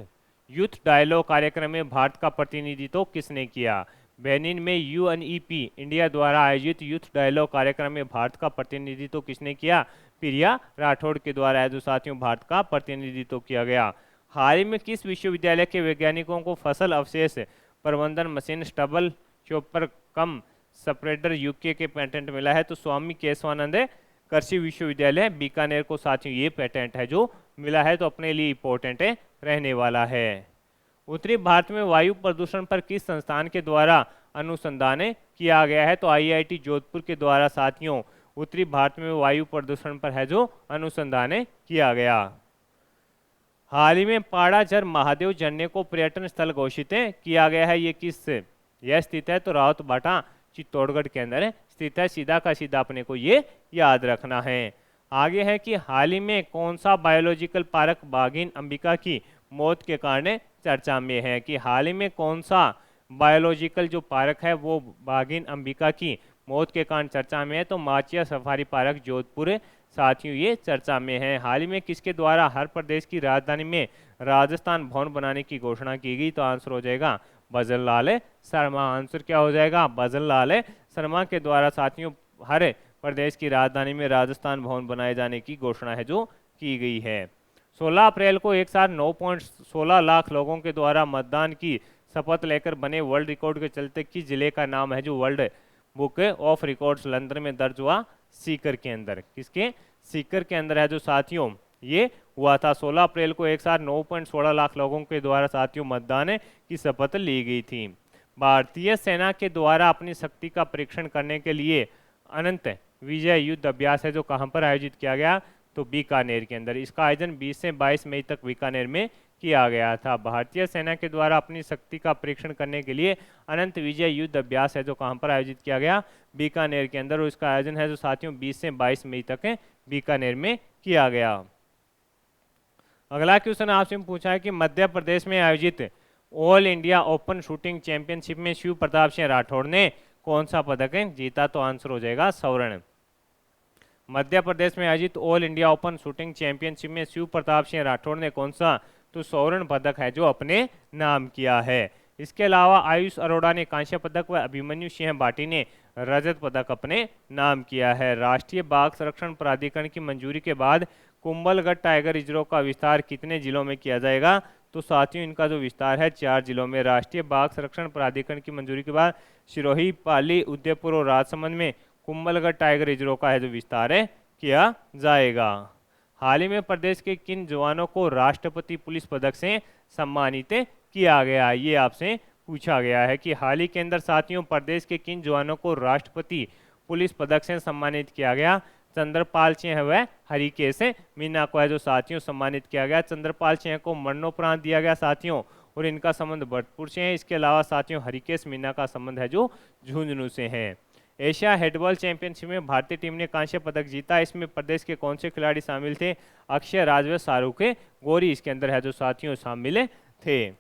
Speaker 1: यूथ डायलॉग कार्यक्रम में भारत का प्रतिनिधित्व किसने किया। बेनिन में यूएनईपी इंडिया द्वारा आयोजित यूथ डायलॉग कार्यक्रम में भारत का प्रतिनिधित्व किसने किया। प्रिया राठौड़ के द्वारा है जो साथियों भारत का प्रतिनिधित्व किया गया। हाल ही में किस विश्वविद्यालय के वैज्ञानिकों को फसल अवशेष प्रबंधन मशीन स्टबल चॉपर कम स्प्रेडर यूके के पेटेंट मिला है। तो स्वामी केशवानंद कृषि विश्वविद्यालय बीकानेर को साथियों ये पेटेंट है जो मिला है, तो अपने लिए इंपॉर्टेंट रहने वाला है। उत्तरी भारत में वायु प्रदूषण पर किस संस्थान के द्वारा अनुसंधान किया गया है। तो आईआईटी जोधपुर के द्वारा साथियों उत्तरी भारत में वायु प्रदूषण पर है जो अनुसंधान किया गया। हाल ही में पाड़ाझर महादेव झरने को पर्यटन स्थल घोषित किया गया है। ये किस यह स्थित है। तो रावत बाटा चित्तौड़गढ़ के अंदर स्थित है। सीधा का सीधा अपने को ये याद रखना है। आगे है कि हाल ही में कौन सा बायोलॉजिकल पार्क बाघिन अंबिका की मौत के कारण चर्चा में है। कि हाल ही में कौन सा बायोलॉजिकल जो पार्क है वो बाघिन अंबिका की मौत के कारण चर्चा में है। तो माचिया सफारी पार्क जोधपुर साथियों ये चर्चा में है। हाल ही में किसके द्वारा हर प्रदेश की राजधानी में राजस्थान भवन बनाने की घोषणा की गई। तो आंसर हो जाएगा भजन लाल शर्मा। आंसर क्या हो जाएगा भजन लाल शर्मा के द्वारा साथियों हर प्रदेश की राजधानी में राजस्थान भवन बनाए जाने की घोषणा है जो की गई है। 16 अप्रैल को एक साथ 9.16 लाख लोगों के द्वारा मतदान की शपथ लेकर बने वर्ल्ड रिकॉर्ड के चलते किस जिले का नाम है जो world book of records London में दर्ज हुआ। सीकर के अंदर। किसके सीकर के अंदर है जो साथियों ये हुआ था। 16 अप्रैल को एक साथ 9.16 लाख लोगों के द्वारा साथियों मतदान की शपथ ली गई थी। भारतीय सेना के द्वारा अपनी शक्ति का परीक्षण करने के लिए अनंत विजय युद्ध अभ्यास है जो कहां पर आयोजित किया गया। तो बीकानेर के अंदर। इसका आयोजन 20 से 22 मई तक बीकानेर में किया गया था। भारतीय सेना के द्वारा अपनी शक्ति का परीक्षण करने के लिए अनंत विजय युद्ध अभ्यास है जो कहां पर आयोजित किया गया बीकानेर के अंदर। और इसका आयोजन है जो साथियों 20 से 22 मई तक बीकानेर में किया गया। अगला क्वेश्चन आपसे पूछा है कि मध्य प्रदेश में आयोजित all India open shooting championship में शिव प्रताप सिंह राठौड़ ने कौन सा पदक जीता। तो आंसर हो जाएगा स्वर्ण। मध्य प्रदेश में आयोजित all India open shooting championship में शिव प्रताप सिंह राठौड़ ने कौन सा तो स्वर्ण पदक है जो अपने नाम किया है। इसके अलावा आयुष अरोड़ा ने कांस्य पदक व अभिमन्यु सिंह भाटी ने रजत पदक अपने नाम किया है। राष्ट्रीय बाघ संरक्षण प्राधिकरण की मंजूरी के बाद कुंभलगढ़ टाइगर रिजर्व का विस्तार कितने जिलों में किया जाएगा। तो साथियों इनका जो विस्तार है 4 जिलों में। राष्ट्रीय बाघ संरक्षण प्राधिकरण की मंजूरी के बाद सिरोही, पाली, उदयपुर और राजसमंद में कुंभलगढ़ टाइगर रिजर्व का है जो विस्तार किया जाएगा। हाल ही में प्रदेश के किन जवानों को राष्ट्रपति पुलिस पदक से सम्मानित किया गया। ये आपसे पूछा गया है कि हाल ही के अंदर साथियों प्रदेश के किन जवानों को राष्ट्रपति पुलिस पदक से सम्मानित किया गया। चंद्रपाल सिंह व हरिकेश मीना को है जो साथियों सम्मानित किया गया। चंद्रपाल सिंह को मरणोपरांत दिया गया साथियों और इनका संबंध भरतपुर से है। इसके अलावा साथियों हरिकेश मीना का संबंध है जो झुंझुनू से है। एशिया हेडबॉल चैंपियनशिप में भारतीय टीम ने कांस्य पदक जीता। इसमें प्रदेश के कौन से खिलाड़ी शामिल थे। अक्षय राज व शाहरुख गौरी इसके अंदर है जो साथियों शामिल थे।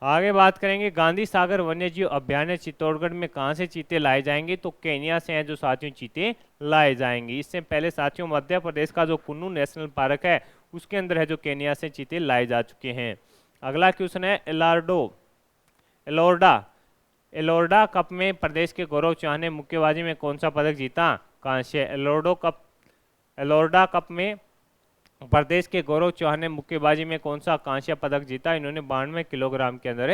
Speaker 1: आगे बात करेंगे गांधी सागर वन्यजीव अभ्यारण्य चित्तौड़गढ़ में कहां से चीते लाए जाएंगे। तो केन्या से हैं जो साथियों चीते लाए जाएंगे। इससे पहले साथियों मध्य प्रदेश का जो कुन्नू नेशनल पार्क है उसके अंदर है जो केन्या से चीते लाए जा चुके हैं। अगला क्वेश्चन है एलोर्डा कप में प्रदेश के गौरव चौहान ने मुक्केबाजी में कौन सा पदक जीता। कांस्य। एलोर्डा कप में प्रदेश के गौरव चौहान ने मुक्केबाजी में कौन सा कांस्य पदक जीता। इन्होंने 92 किलोग्राम के अंदर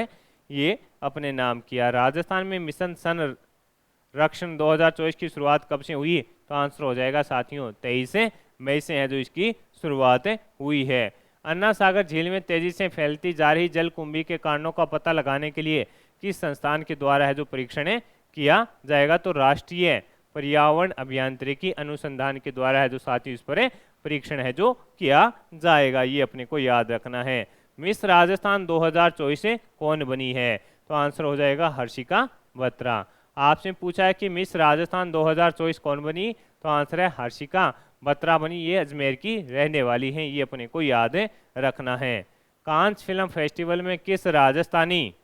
Speaker 1: ये अपने नाम किया। राजस्थान में मिशन संरक्षण 2024 की शुरुआत कब से हुई। तो आंसर हो जाएगा साथियों 23 मई से है जो इसकी शुरुआत हुई है। अन्ना सागर झील में तेजी से फैलती जा रही जल कुंभी के कारणों का पता लगाने के लिए किस संस्थान के द्वारा है जो परीक्षण किया जाएगा। तो राष्ट्रीय पर्यावरण अभियांत्रिकी अनुसंधान के द्वारा है जो साथियों इस पर परीक्षण है जो किया जाएगा। ये अपने को याद रखना है। मिस राजस्थान 2024 से कौन बनी है। तो आंसर हो जाएगा हर्षिका बत्रा। आपसे पूछा है कि मिस राजस्थान 2024 कौन बनी। तो आंसर है हर्षिका बत्रा बनी। ये अजमेर की रहने वाली हैं। ये अपने को याद रखना है। कांच फिल्म फेस्टिवल में किस राजस्थानी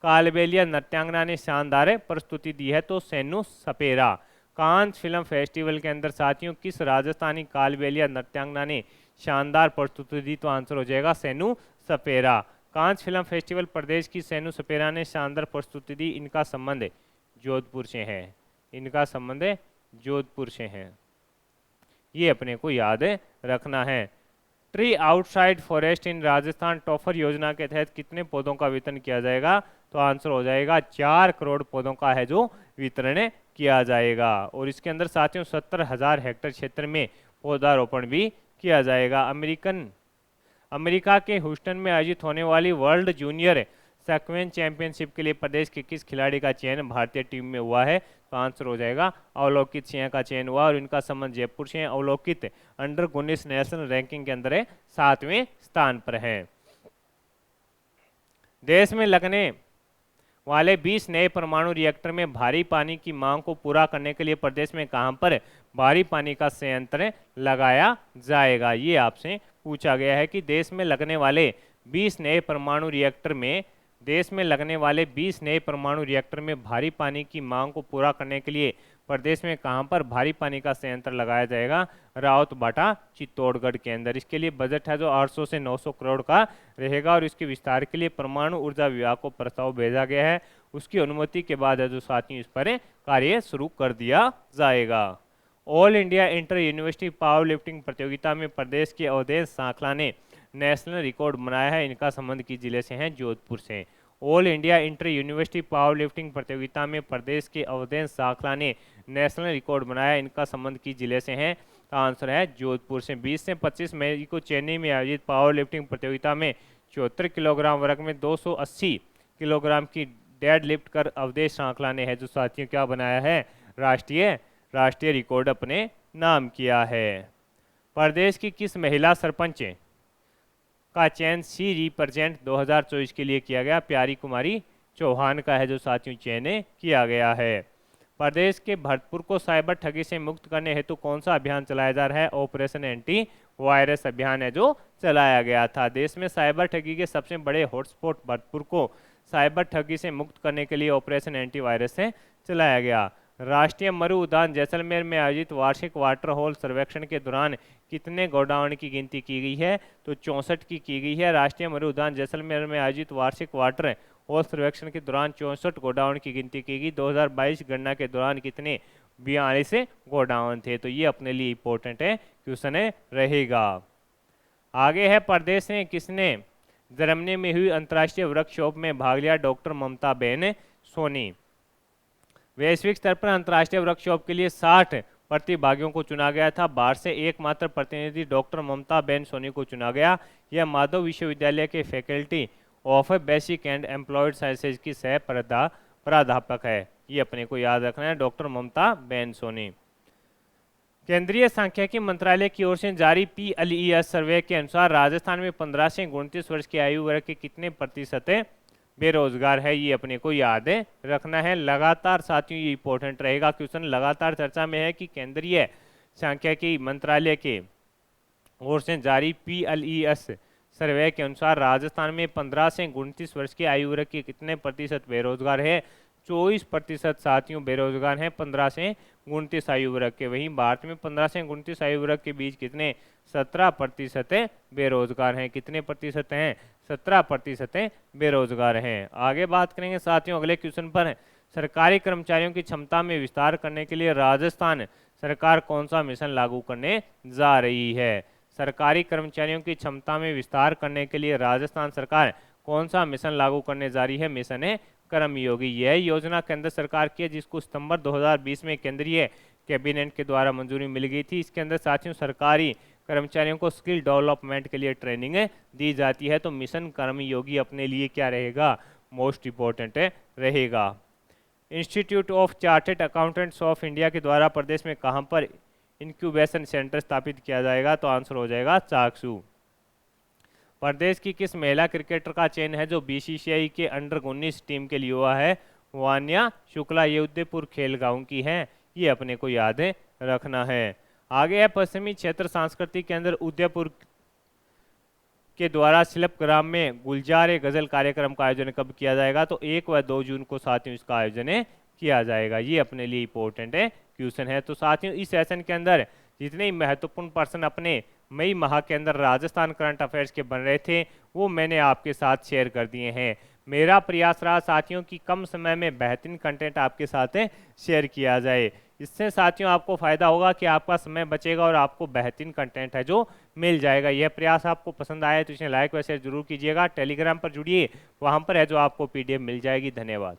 Speaker 1: कालबेलिया नृत्यांगना ने शानदार प्रस्तुति दी है। तो सैनू सपेरा। कांस फिल्म फेस्टिवल के अंदर साथियों किस राजस्थानी कालबेलिया नृत्यांगना ने शानदार प्रस्तुति दी? तो आंसर हो जाएगा सेनु सपेरा। कांस फिल्म फेस्टिवल प्रदेश की सेनु सपेरा ने शानदार प्रस्तुति दी। इनका संबंध जोधपुर से है। इनका संबंध जोधपुर से है, ये अपने को याद रखना है। ट्री आउटसाइड फॉरेस्ट इन राजस्थान टॉफर योजना के तहत कितने पौधों का वितरण किया जाएगा? तो आंसर हो जाएगा 4 करोड़ पौधों का है जो वितरण किया जाएगा। और इसके अंदर साथियों 70,000 हेक्टेयर क्षेत्र में पौधारोपण भी किया जाएगा। अमेरिका के ह्यूस्टन में आयोजित होने वाली वर्ल्ड जूनियर सेक्वेन चैंपियनशिप के लिए प्रदेश के किस खिलाड़ी का चयन भारतीय टीम में हुआ है? तो आंसर हो जाएगा अवलोकित सिंह का चयन हुआ और इनका संबंध जयपुर से है। अवलोकित अंडर 19 नेशनल रैंकिंग के अंदर 7वें स्थान पर है। देश में लगने वाले 20 नए परमाणु रिएक्टर में भारी पानी की मांग को पूरा करने के लिए प्रदेश में कहां पर भारी पानी का संयंत्र लगाया जाएगा? ये आपसे पूछा गया है कि देश में लगने वाले 20 नए परमाणु रिएक्टर में भारी पानी की मांग को पूरा करने के लिए प्रदेश में कहां पर भारी पानी का संयंत्र लगाया जाएगा? रावतबाटा चित्तौड़गढ़ के अंदर। इसके लिए बजट है जो 800 से 900 करोड़ का रहेगा और इसके विस्तार के लिए परमाणु ऊर्जा विभाग को प्रस्ताव भेजा गया है। उसकी अनुमति के बाद है जो साथियों इस पर कार्य शुरू कर दिया जाएगा। All India inter university power lifting प्रतियोगिता में प्रदेश के अवधेश सांखला ने नेशनल रिकॉर्ड बनाया है। इनका संबंध किस जिले से है? जोधपुर से। All India inter university power lifting प्रतियोगिता में प्रदेश के अवधेश सांखला ने नेशनल रिकॉर्ड बनाया। इनका संबंध किस जिले से है? तो आंसर है जोधपुर से। 20 से 25 मई को चेन्नई में आयोजित पावर लिफ्टिंग प्रतियोगिता में 74 किलोग्राम वर्ग में 280 किलोग्राम की डेड लिफ्ट कर अवधेश सांखला ने है जो साथियों क्या बनाया है? राष्ट्रीय रिकॉर्ड अपने नाम किया है। प्रदेश की किस महिला सरपंच का चयन सी रिप्रेजेंट 2024 के लिए किया गया? प्यारी कुमारी चौहान का है जो साथियों चयन किया गया है। प्रदेश के भरतपुर को साइबर ठगी से मुक्त करने हेतु कौन सा अभियान चलाया जा रहा है? ऑपरेशन एंटी वायरस अभियान है जो चलाया गया था। देश में साइबर ठगी के सबसे बड़े हॉटस्पॉट भरतपुर को साइबर ठगी से मुक्त करने के लिए ऑपरेशन एंटी वायरस से चलाया गया। राष्ट्रीय मरु उद्यान जैसलमेर में आयोजित वार्षिक वाटर होल सर्वेक्षण के दौरान कितने गोडाउन की गिनती की गई है? तो 64 की गई है। राष्ट्रीय मरु उद्यान जैसलमेर में आयोजित वार्षिक वाटर होल सर्वेक्षण के दौरान 64 गोडाउन की गिनती की गई। 2022 गणना के दौरान कितने? 42 गोडाउन थे। तो ये अपने लिए इंपॉर्टेंट है, क्वेश्चन रहेगा। आगे है प्रदेश में किसने जर्मनी में हुई अंतर्राष्ट्रीय वर्कशॉप में भाग लिया? डॉक्टर ममता बेन सोनी। वैश्विक स्तर पर अंतर्राष्ट्रीय वर्कशॉप के लिए 60 प्रतिभागियों को चुना गया था। बाहर से एकमात्र प्रतिनिधि डॉक्टर ममता बेन सोनी को चुना गया। यह माधव विश्वविद्यालय के faculty of basic and employed sciences की सह प्राध्यापक है। ये अपने को याद रखना है, डॉक्टर ममता बेन सोनी। केंद्रीय सांख्यिकी मंत्रालय की ओर से जारी PLES सर्वे के अनुसार राजस्थान में 15 से 29 वर्ष की आयु वर्ग के कितने प्रतिशत बेरोजगार है? ये अपने को याद रखना है। लगातार साथियों ये इंपॉर्टेंट रहेगा, क्वेश्चन लगातार चर्चा में है कि केंद्रीय सांख्यिकी मंत्रालय के ओर से जारी PLES सर्वे के अनुसार राजस्थान में 15 से 29 वर्ष की आयु वर्ग के कितने प्रतिशत बेरोजगार है? 24% साथियों बेरोजगार हैं 15 से 29 आयु वर्ग के। वहीं भारत में 15 से 29 आयु वर्ग के बीच कितने? 17% बेरोजगार हैं। कितने प्रतिशत हैं? 17% बेरोजगार हैं। आगे बात करेंगे साथियों अगले क्वेश्चन पर। सरकारी कर्मचारियों की क्षमता में विस्तार करने के लिए राजस्थान सरकार कौन सा मिशन लागू करने जा रही है? सरकारी कर्मचारियों की क्षमता में विस्तार करने के लिए राजस्थान सरकार कौन सा मिशन लागू करने जा रही है? मिशन कर्मयोगी। यह योजना केंद्र सरकार की है जिसको सितंबर 2020 में केंद्रीय कैबिनेट के द्वारा मंजूरी मिल गई थी। इसके अंदर साथियों सरकारी कर्मचारियों को स्किल डेवलपमेंट के लिए ट्रेनिंग दी जाती है। तो मिशन कर्मयोगी अपने लिए क्या रहेगा? मोस्ट इंपॉर्टेंट रहेगा। Institute of chartered accountants of India के द्वारा प्रदेश में कहां पर इंक्यूबेशन सेंटर स्थापित किया जाएगा? तो आंसर हो जाएगा चाकसू। प्रदेश की किस महिला क्रिकेटर का चयन है जो BCCI के अंडर 19 टीम के लिए हुआ है? वान्या शुक्ला। ये उदयपुर खेल गांव की है, ये अपने को याद रखना है। आगे है पश्चिमी क्षेत्र सांस्कृतिक केंद्र उदयपुर के द्वारा शिल्पग्राम में गुलजार गजल कार्यक्रम का आयोजन कब किया जाएगा? तो 1 व 2 जून को साथियों इसका आयोजन किया जाएगा। ये अपने लिए इंपॉर्टेंट क्वेश्चन है। तो साथियों इस सेशन के अंदर जितने ही महत्वपूर्ण प्रश्न अपने मई माह के अंदर राजस्थान करंट अफेयर्स के बन रहे थे वो मैंने आपके साथ शेयर कर दिए हैं। मेरा प्रयास रहा साथियों कि कम समय में बेहतरीन कंटेंट आपके साथ शेयर किया जाए। इससे साथियों आपको फ़ायदा होगा कि आपका समय बचेगा और आपको बेहतरीन कंटेंट है जो मिल जाएगा। यह प्रयास आपको पसंद आया तो इसे लाइक व शेयर जरूर कीजिएगा। टेलीग्राम पर जुड़िए, वहाँ पर है जो आपको PDF मिल जाएगी। धन्यवाद।